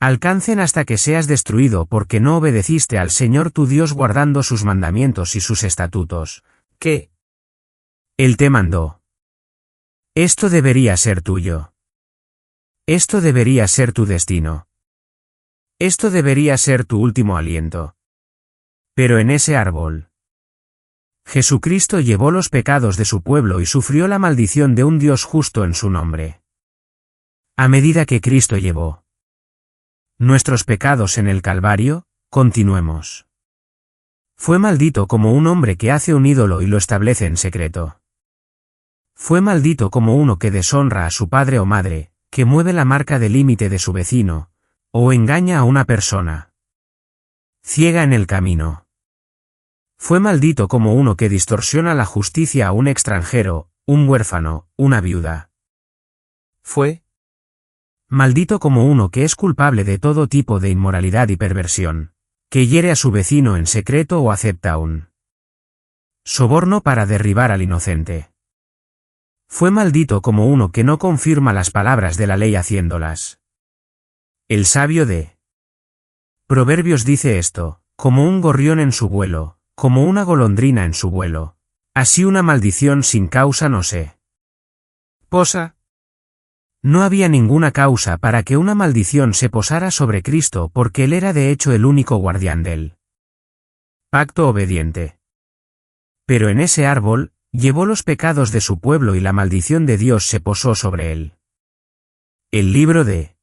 alcancen hasta que seas destruido porque no obedeciste al Señor tu Dios guardando sus mandamientos y sus estatutos, que Él te mandó. Esto debería ser tuyo. Esto debería ser tu destino. Esto debería ser tu último aliento. Pero en ese árbol, Jesucristo llevó los pecados de su pueblo y sufrió la maldición de un Dios justo en su nombre. A medida que Cristo llevó nuestros pecados en el Calvario, continuemos. Fue maldito como un hombre que hace un ídolo y lo establece en secreto. Fue maldito como uno que deshonra a su padre o madre, que mueve la marca del límite de su vecino, o engaña a una persona ciega en el camino. Fue maldito como uno que distorsiona la justicia a un extranjero, un huérfano, una viuda. Fue maldito como uno que es culpable de todo tipo de inmoralidad y perversión, que hiere a su vecino en secreto o acepta un soborno para derribar al inocente. Fue maldito como uno que no confirma las palabras de la ley haciéndolas. El sabio de Proverbios dice esto, como un gorrión en su vuelo, como una golondrina en su vuelo. Así una maldición sin causa no se posa. No había ninguna causa para que una maldición se posara sobre Cristo porque Él era de hecho el único guardián del pacto obediente. Pero en ese árbol, llevó los pecados de su pueblo y la maldición de Dios se posó sobre él. El libro de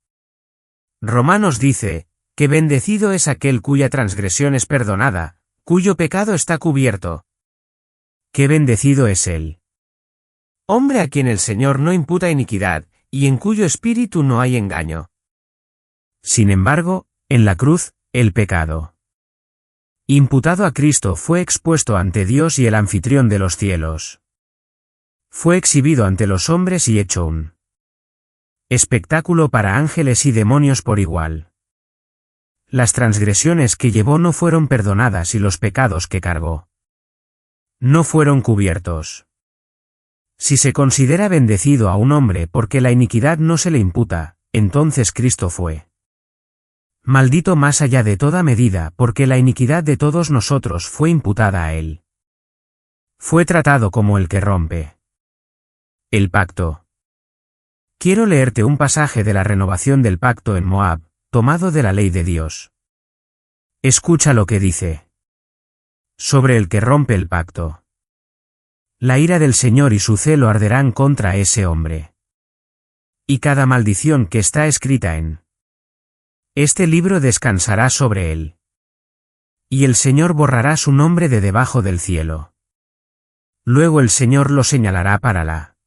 Romanos dice, que bendecido es aquel cuya transgresión es perdonada, cuyo pecado está cubierto. Qué bendecido es él. Hombre a quien el Señor no imputa iniquidad, y en cuyo espíritu no hay engaño. Sin embargo, en la cruz, el pecado imputado a Cristo fue expuesto ante Dios y el anfitrión de los cielos. Fue exhibido ante los hombres y hecho un espectáculo para ángeles y demonios por igual. Las transgresiones que llevó no fueron perdonadas y los pecados que cargó no fueron cubiertos. Si se considera bendecido a un hombre porque la iniquidad no se le imputa, entonces Cristo fue maldito más allá de toda medida porque la iniquidad de todos nosotros fue imputada a él. Fue tratado como el que rompe el pacto. Quiero leerte un pasaje de la renovación del pacto en Moab, tomado de la ley de Dios. Escucha lo que dice. Sobre el que rompe el pacto. La ira del Señor y su celo arderán contra ese hombre. Y cada maldición que está escrita en este libro descansará sobre él. Y el Señor borrará su nombre de debajo del cielo. Luego el Señor lo señalará para la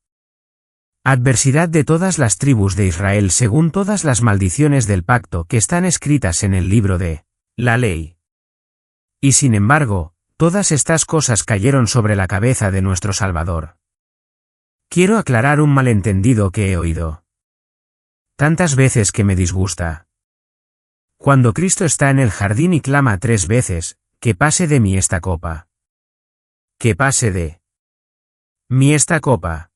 adversidad de todas las tribus de Israel según todas las maldiciones del pacto que están escritas en el libro de la ley. Y sin embargo, todas estas cosas cayeron sobre la cabeza de nuestro Salvador. Quiero aclarar un malentendido que he oído tantas veces que me disgusta. Cuando Cristo está en el jardín y clama 3 veces, que pase de mí esta copa. Que pase de mí esta copa.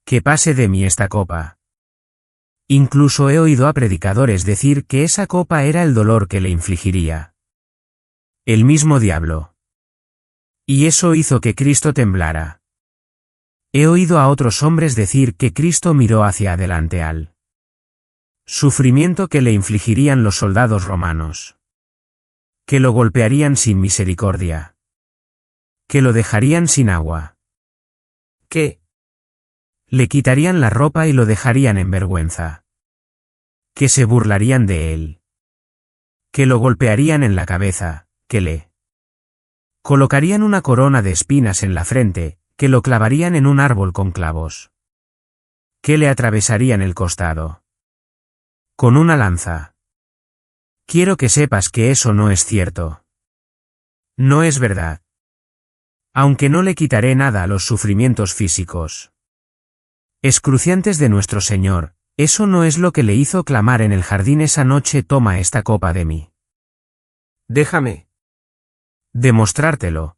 Que pase de mí esta copa. Incluso he oído a predicadores decir que esa copa era el dolor que le infligiría el mismo diablo. Y eso hizo que Cristo temblara. He oído a otros hombres decir que Cristo miró hacia adelante al sufrimiento que le infligirían los soldados romanos. Que lo golpearían sin misericordia. Que lo dejarían sin agua. Que le quitarían la ropa y lo dejarían en vergüenza. Que se burlarían de él. Que lo golpearían en la cabeza, que le colocarían una corona de espinas en la frente, que lo clavarían en un árbol con clavos. Que le atravesarían el costado con una lanza. Quiero que sepas que eso no es cierto. No es verdad. Aunque no le quitaré nada a los sufrimientos físicos excruciantes de nuestro Señor, eso no es lo que le hizo clamar en el jardín esa noche: toma esta copa de mí. Déjame demostrártelo.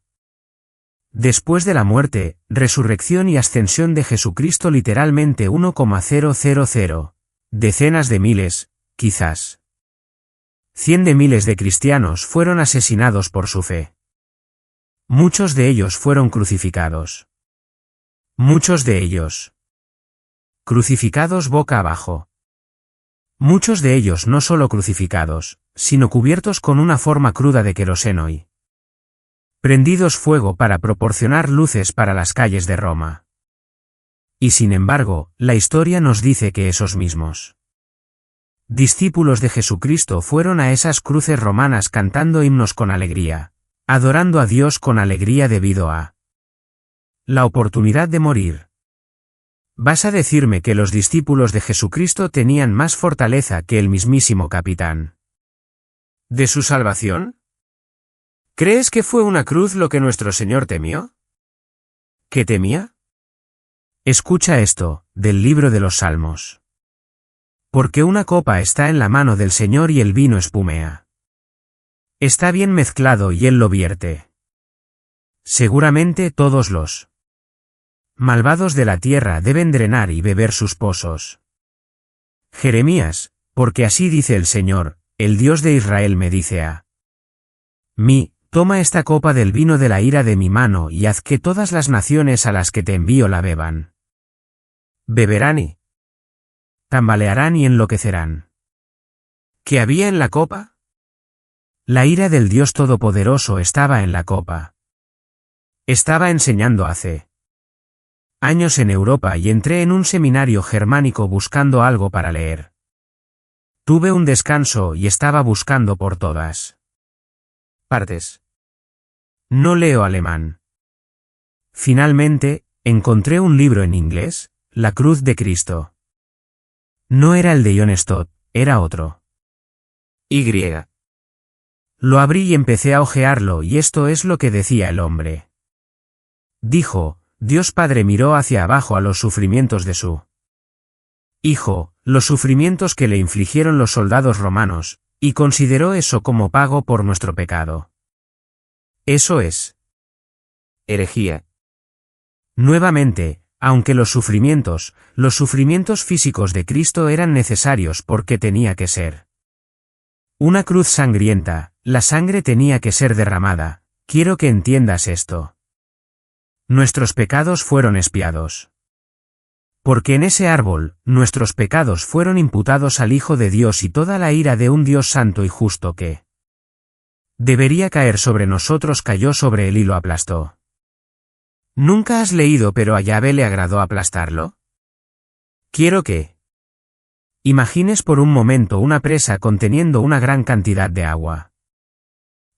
Después de la muerte, resurrección y ascensión de Jesucristo, literalmente 1,000, decenas de miles, quizás 100 de miles de cristianos fueron asesinados por su fe. Muchos de ellos fueron crucificados. Muchos de ellos crucificados boca abajo. Muchos de ellos no solo crucificados, sino cubiertos con una forma cruda de queroseno y prendidos fuego para proporcionar luces para las calles de Roma. Y sin embargo, la historia nos dice que esos mismos discípulos de Jesucristo fueron a esas cruces romanas cantando himnos con alegría, adorando a Dios con alegría debido a la oportunidad de morir. ¿Vas a decirme que los discípulos de Jesucristo tenían más fortaleza que el mismísimo capitán de su salvación? ¿Crees que fue una cruz lo que nuestro Señor temió? ¿Qué temía? Escucha esto, del libro de los Salmos. Porque una copa está en la mano del Señor y el vino espumea. Está bien mezclado y Él lo vierte. Seguramente todos los malvados de la tierra deben drenar y beber sus pozos. Jeremías, porque así dice el Señor, el Dios de Israel me dice a mí: toma esta copa del vino de la ira de mi mano y haz que todas las naciones a las que te envío la beban. Beberán y tambalearán y enloquecerán. ¿Qué había en la copa? La ira del Dios Todopoderoso estaba en la copa. Estaba enseñando hace años en Europa y entré en un seminario germánico buscando algo para leer. Tuve un descanso y estaba buscando por todas partes. No leo alemán. Finalmente, encontré un libro en inglés, La Cruz de Cristo. No era el de John Stott, era otro. Y. Lo abrí y empecé a hojearlo y esto es lo que decía el hombre. Dijo: Dios Padre miró hacia abajo a los sufrimientos de su Hijo, los sufrimientos que le infligieron los soldados romanos, y consideró eso como pago por nuestro pecado. Eso es herejía. Nuevamente, aunque los sufrimientos físicos de Cristo eran necesarios porque tenía que ser una cruz sangrienta, la sangre tenía que ser derramada. Quiero que entiendas esto. Nuestros pecados fueron expiados. Porque en ese árbol, nuestros pecados fueron imputados al Hijo de Dios y toda la ira de un Dios santo y justo que debería caer sobre nosotros cayó sobre él y lo aplastó. ¿Nunca has leído pero a Yahvé le agradó aplastarlo? Quiero que imagines por un momento una presa conteniendo una gran cantidad de agua.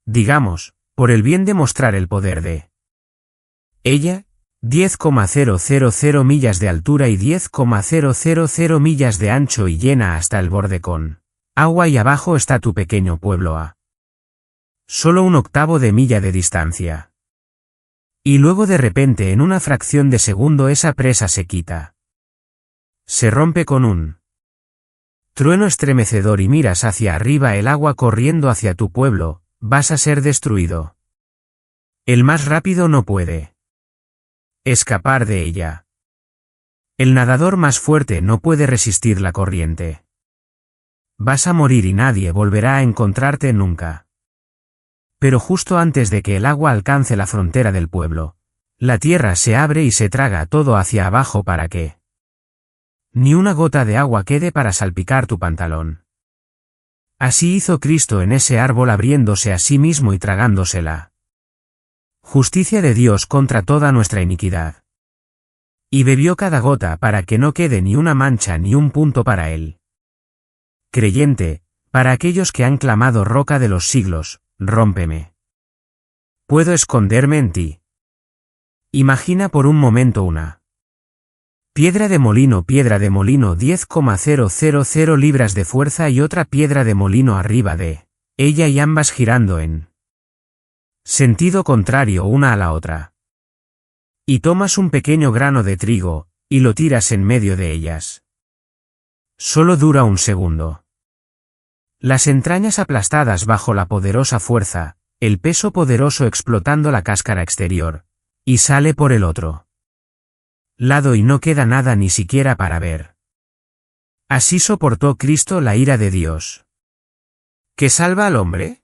Digamos, por el bien de mostrar el poder de ella, 10,000 millas de altura y 10,000 millas de ancho y llena hasta el borde con agua y abajo está tu pequeño pueblo a Solo 1/8 de milla de distancia. Y luego de repente en una fracción de segundo esa presa se quita. Se rompe con un trueno estremecedor y miras hacia arriba el agua corriendo hacia tu pueblo, vas a ser destruido. El más rápido no puede escapar de ella. El nadador más fuerte no puede resistir la corriente. Vas a morir y nadie volverá a encontrarte nunca. Pero justo antes de que el agua alcance la frontera del pueblo, la tierra se abre y se traga todo hacia abajo para que ni una gota de agua quede para salpicar tu pantalón. Así hizo Cristo en ese árbol abriéndose a sí mismo y tragándosela. Justicia de Dios contra toda nuestra iniquidad. Y bebió cada gota para que no quede ni una mancha ni un punto para él. Creyente, para aquellos que han clamado roca de los siglos, rómpeme. ¿Puedo esconderme en ti? Imagina por un momento una piedra de molino 10,000 libras de fuerza y otra piedra de molino arriba de ella y ambas girando en sentido contrario una a la otra. Y tomas un pequeño grano de trigo, y lo tiras en medio de ellas. Solo dura un segundo. Las entrañas aplastadas bajo la poderosa fuerza, el peso poderoso explotando la cáscara exterior, y sale por el otro lado y no queda nada ni siquiera para ver. Así soportó Cristo la ira de Dios. ¿Que salva al hombre?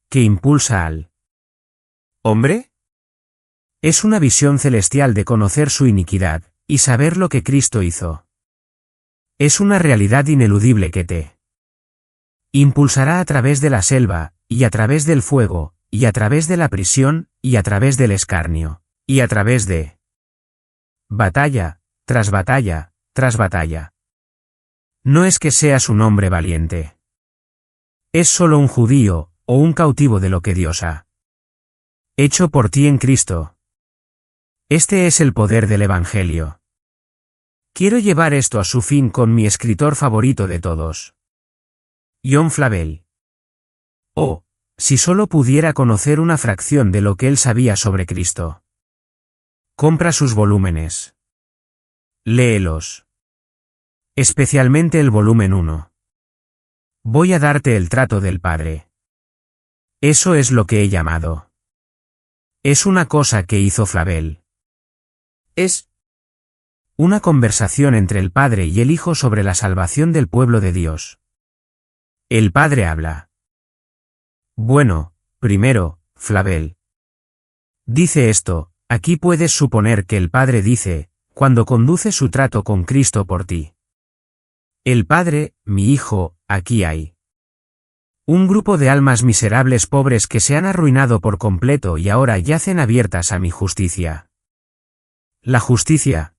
¿Que impulsa al hombre? Es una visión celestial de conocer su iniquidad, y saber lo que Cristo hizo. Es una realidad ineludible que te impulsará a través de la selva, y a través del fuego, y a través de la prisión, y a través del escarnio, y a través de batalla, tras batalla, tras batalla. No es que seas un hombre valiente. Es solo un judío, o un cautivo de lo que Dios ha hecho por ti en Cristo. Este es el poder del Evangelio. Quiero llevar esto a su fin con mi escritor favorito de todos, John Flavel. Oh, si solo pudiera conocer una fracción de lo que él sabía sobre Cristo. Compra sus volúmenes. Léelos. Especialmente el volumen 1. Voy a darte el trato del Padre. Eso es lo que he llamado. Es una cosa que hizo Flavel. Es una conversación entre el Padre y el Hijo sobre la salvación del pueblo de Dios. El Padre habla. Bueno, primero, Flavel dice esto. Aquí puedes suponer que el Padre dice, cuando conduce su trato con Cristo por ti. El Padre, mi Hijo, aquí hay un grupo de almas miserables pobres que se han arruinado por completo y ahora yacen abiertas a mi justicia. La justicia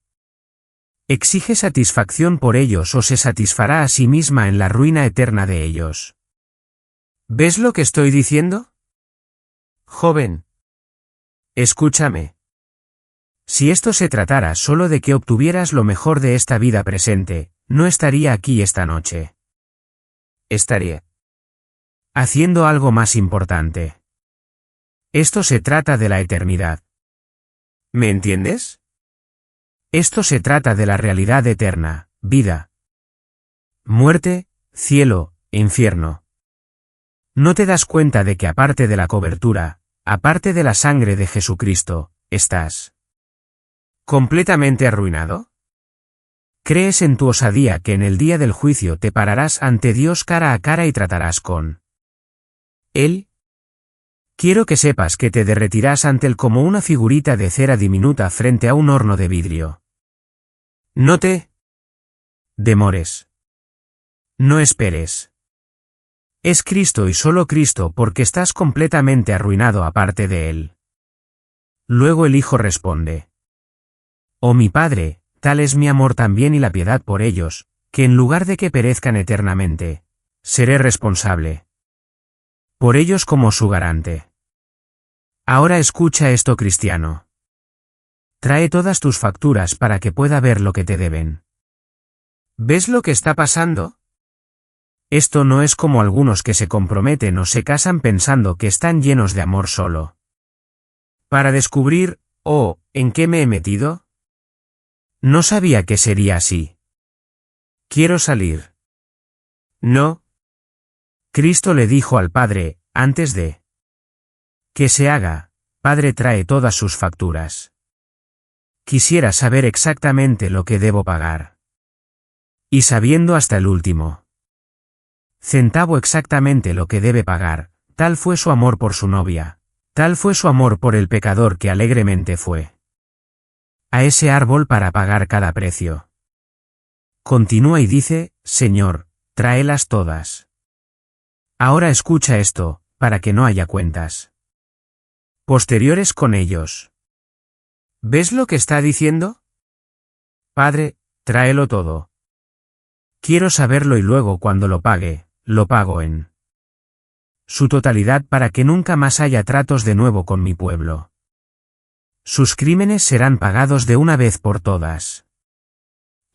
exige satisfacción por ellos o se satisfará a sí misma en la ruina eterna de ellos. ¿Ves lo que estoy diciendo? Joven, escúchame. Si esto se tratara solo de que obtuvieras lo mejor de esta vida presente, no estaría aquí esta noche. Estaría haciendo algo más importante. Esto se trata de la eternidad. ¿Me entiendes? Esto se trata de la realidad eterna, vida, muerte, cielo, infierno. ¿No te das cuenta de que aparte de la cobertura, aparte de la sangre de Jesucristo, estás completamente arruinado? ¿Crees en tu osadía que en el día del juicio te pararás ante Dios cara a cara y tratarás con Él? Quiero que sepas que te derretirás ante Él como una figurita de cera diminuta frente a un horno de vidrio. No te demores. No esperes. Es Cristo y solo Cristo porque estás completamente arruinado aparte de Él. Luego el Hijo responde. Oh mi Padre, tal es mi amor también y la piedad por ellos, que en lugar de que perezcan eternamente, seré responsable por ellos como su garante. Ahora escucha esto, cristiano. Trae todas tus facturas para que pueda ver lo que te deben. ¿Ves lo que está pasando? Esto no es como algunos que se comprometen o se casan pensando que están llenos de amor solo. Para descubrir, oh, ¿en qué me he metido? No sabía que sería así. Quiero salir. No. Cristo le dijo al Padre, antes de que se haga, Padre trae todas sus facturas. Quisiera saber exactamente lo que debo pagar. Y sabiendo hasta el último centavo exactamente lo que debe pagar, tal fue su amor por su novia, tal fue su amor por el pecador que alegremente fue a ese árbol para pagar cada precio. Continúa y dice, Señor, tráelas todas. Ahora escucha esto, para que no haya cuentas posteriores con ellos. ¿Ves lo que está diciendo? Padre, tráelo todo. Quiero saberlo y luego cuando lo pague, lo pago en su totalidad para que nunca más haya tratos de nuevo con mi pueblo. Sus crímenes serán pagados de una vez por todas.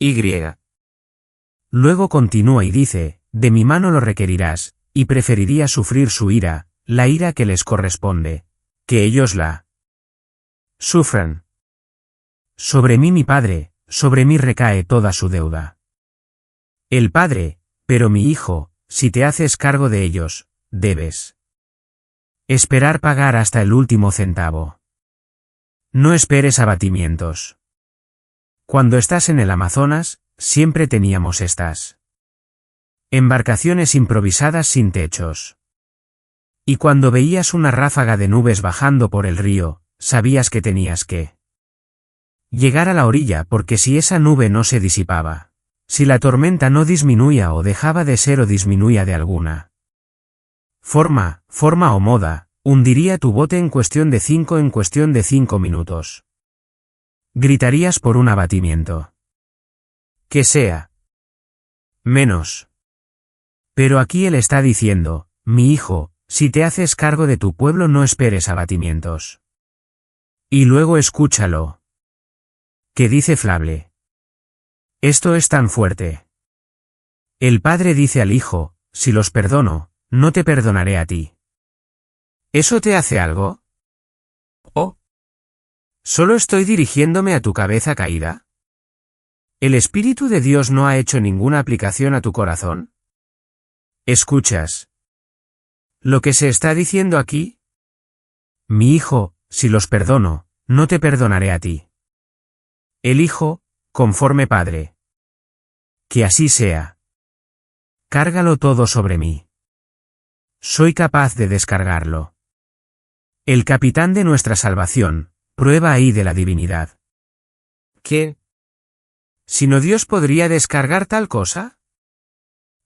Y. Luego continúa y dice, de mi mano lo requerirás, y preferiría sufrir su ira, la ira que les corresponde, que ellos la sufran. Sobre mí mi Padre, sobre mí recae toda su deuda. El Padre, pero mi Hijo, si te haces cargo de ellos, debes esperar pagar hasta el último centavo. No esperes abatimientos. Cuando estás en el Amazonas, siempre teníamos estas embarcaciones improvisadas sin techos. Y cuando veías una ráfaga de nubes bajando por el río, sabías que tenías que llegar a la orilla porque si esa nube no se disipaba, si la tormenta no disminuía o dejaba de ser o disminuía de alguna forma o moda, hundiría tu bote en cuestión de 5 minutos. Gritarías por un abatimiento. Que sea menos. Pero aquí él está diciendo, mi hijo, si te haces cargo de tu pueblo no esperes abatimientos. Y luego escúchalo. ¿Qué dice Flable? Esto es tan fuerte. El padre dice al hijo, si los perdono, no te perdonaré a ti. ¿Eso te hace algo? ¿Oh? ¿Solo estoy dirigiéndome a tu cabeza caída? ¿El Espíritu de Dios no ha hecho ninguna aplicación a tu corazón? ¿Escuchas lo que se está diciendo aquí? Mi hijo, si los perdono, no te perdonaré a ti. El hijo, conforme Padre. Que así sea. Cárgalo todo sobre mí. Soy capaz de descargarlo. El capitán de nuestra salvación, prueba ahí de la divinidad. ¿Qué? ¿Si no Dios podría descargar tal cosa?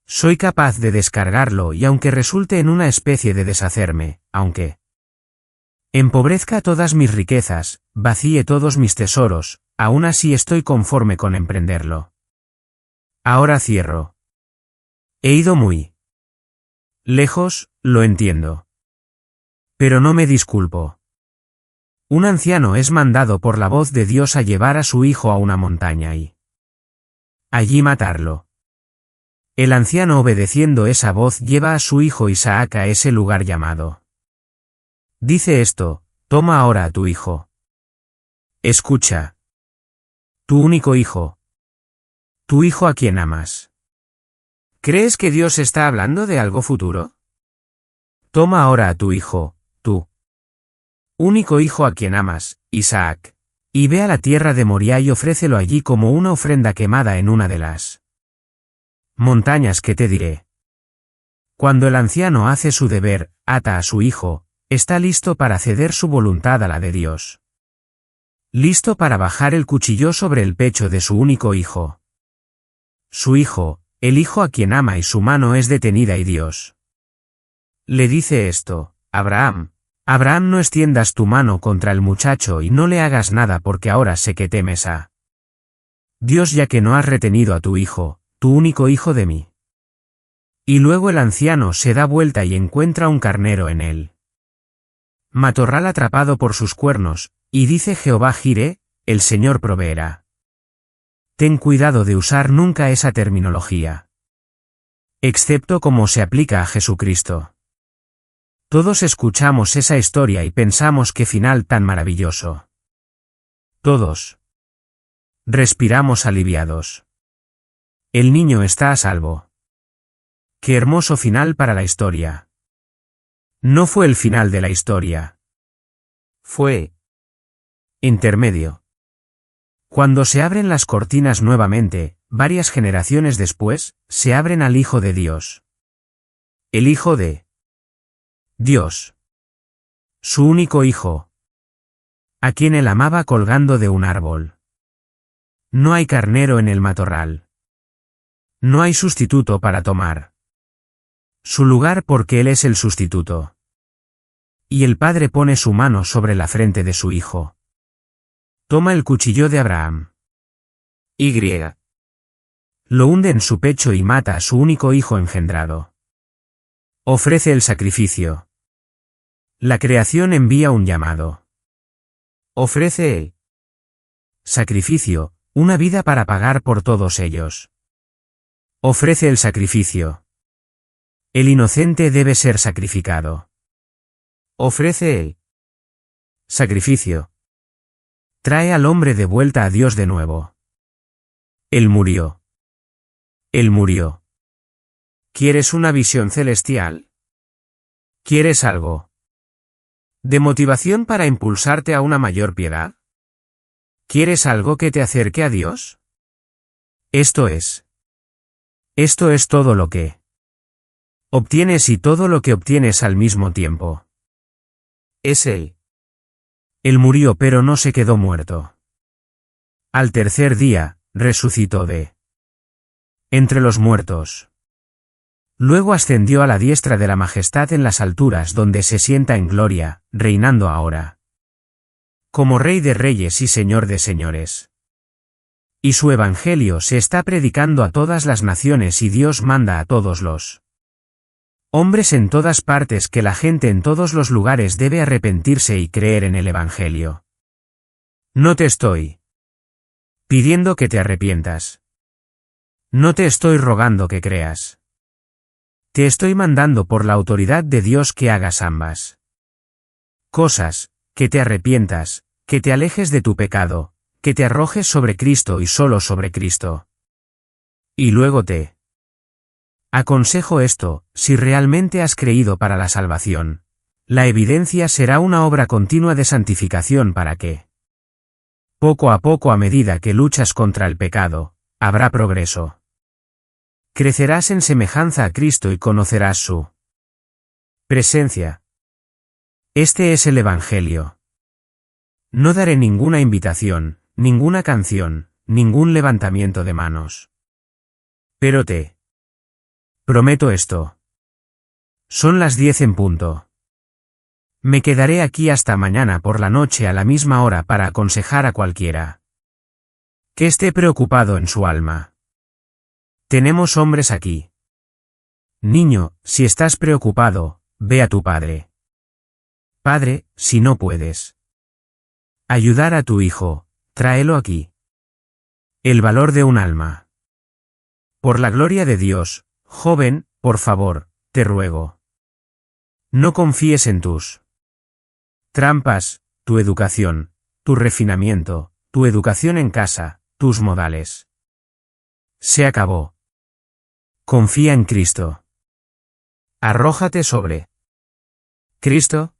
Soy capaz de descargarlo y aunque resulte en una especie de deshacerme, aunque empobrezca todas mis riquezas, vacíe todos mis tesoros, aún así estoy conforme con emprenderlo. Ahora cierro. He ido muy lejos, lo entiendo. Pero no me disculpo. Un anciano es mandado por la voz de Dios a llevar a su hijo a una montaña y allí matarlo. El anciano obedeciendo esa voz lleva a su hijo Isaac a ese lugar llamado. Dice esto, toma ahora a tu hijo. Escucha. Tu único hijo. Tu hijo a quien amas. ¿Crees que Dios está hablando de algo futuro? Toma ahora a tu hijo, tu único hijo a quien amas, Isaac, y ve a la tierra de Moriah y ofrécelo allí como una ofrenda quemada en una de las montañas que te diré. Cuando el anciano hace su deber, ata a su hijo, está listo para ceder su voluntad a la de Dios. Listo para bajar el cuchillo sobre el pecho de su único hijo. Su hijo, el hijo a quien ama y su mano es detenida y Dios le dice esto, Abraham, Abraham no extiendas tu mano contra el muchacho y no le hagas nada porque ahora sé que temes a Dios ya que no has retenido a tu hijo, tu único hijo de mí. Y luego el anciano se da vuelta y encuentra un carnero en él. Matorral atrapado por sus cuernos, y dice Jehová Jireh, el Señor proveerá. Ten cuidado de usar nunca esa terminología. Excepto como se aplica a Jesucristo. Todos escuchamos esa historia y pensamos qué final tan maravilloso. Todos respiramos aliviados. El niño está a salvo. Qué hermoso final para la historia. No fue el final de la historia. Fue intermedio. Cuando se abren las cortinas nuevamente, varias generaciones después, se abren al Hijo de Dios. El Hijo de Dios. Su único Hijo. A quien él amaba colgando de un árbol. No hay carnero en el matorral. No hay sustituto para tomar su lugar porque él es el sustituto. Y el Padre pone su mano sobre la frente de su Hijo. Toma el cuchillo de Abraham. Y. Lo hunde en su pecho y mata a su único hijo engendrado. Ofrece el sacrificio. La creación envía un llamado. Ofrece el sacrificio, una vida para pagar por todos ellos. Ofrece el sacrificio. El inocente debe ser sacrificado. Ofrece el sacrificio. Trae al hombre de vuelta a Dios de nuevo. Él murió. Él murió. ¿Quieres una visión celestial? ¿Quieres algo de motivación para impulsarte a una mayor piedad? ¿Quieres algo que te acerque a Dios? Esto es todo lo que obtienes y todo lo que obtienes al mismo tiempo. Es Él. Él murió pero no se quedó muerto. Al tercer día, resucitó de entre los muertos. Luego ascendió a la diestra de la majestad en las alturas donde se sienta en gloria, reinando ahora como Rey de Reyes y Señor de Señores. Y su evangelio se está predicando a todas las naciones y Dios manda a todos los hombres en todas partes que la gente en todos los lugares debe arrepentirse y creer en el evangelio. No te estoy pidiendo que te arrepientas. No te estoy rogando que creas. Te estoy mandando por la autoridad de Dios que hagas ambas cosas, que te arrepientas, que te alejes de tu pecado, que te arrojes sobre Cristo y solo sobre Cristo. Y luego te aconsejo esto, si realmente has creído para la salvación, la evidencia será una obra continua de santificación para que, poco a poco a medida que luchas contra el pecado, habrá progreso. Crecerás en semejanza a Cristo y conocerás su presencia. Este es el Evangelio. No daré ninguna invitación, ninguna canción, ningún levantamiento de manos. Pero te prometo esto. Son las 10 en punto. Me quedaré aquí hasta mañana por la noche a la misma hora para aconsejar a cualquiera que esté preocupado en su alma. Tenemos hombres aquí. Niño, si estás preocupado, ve a tu padre. Padre, si no puedes ayudar a tu hijo, tráelo aquí. El valor de un alma. Por la gloria de Dios, joven, por favor, te ruego. No confíes en tus trampas, tu educación, tu refinamiento, tu educación en casa, tus modales. Se acabó. Confía en Cristo. Arrójate sobre Cristo.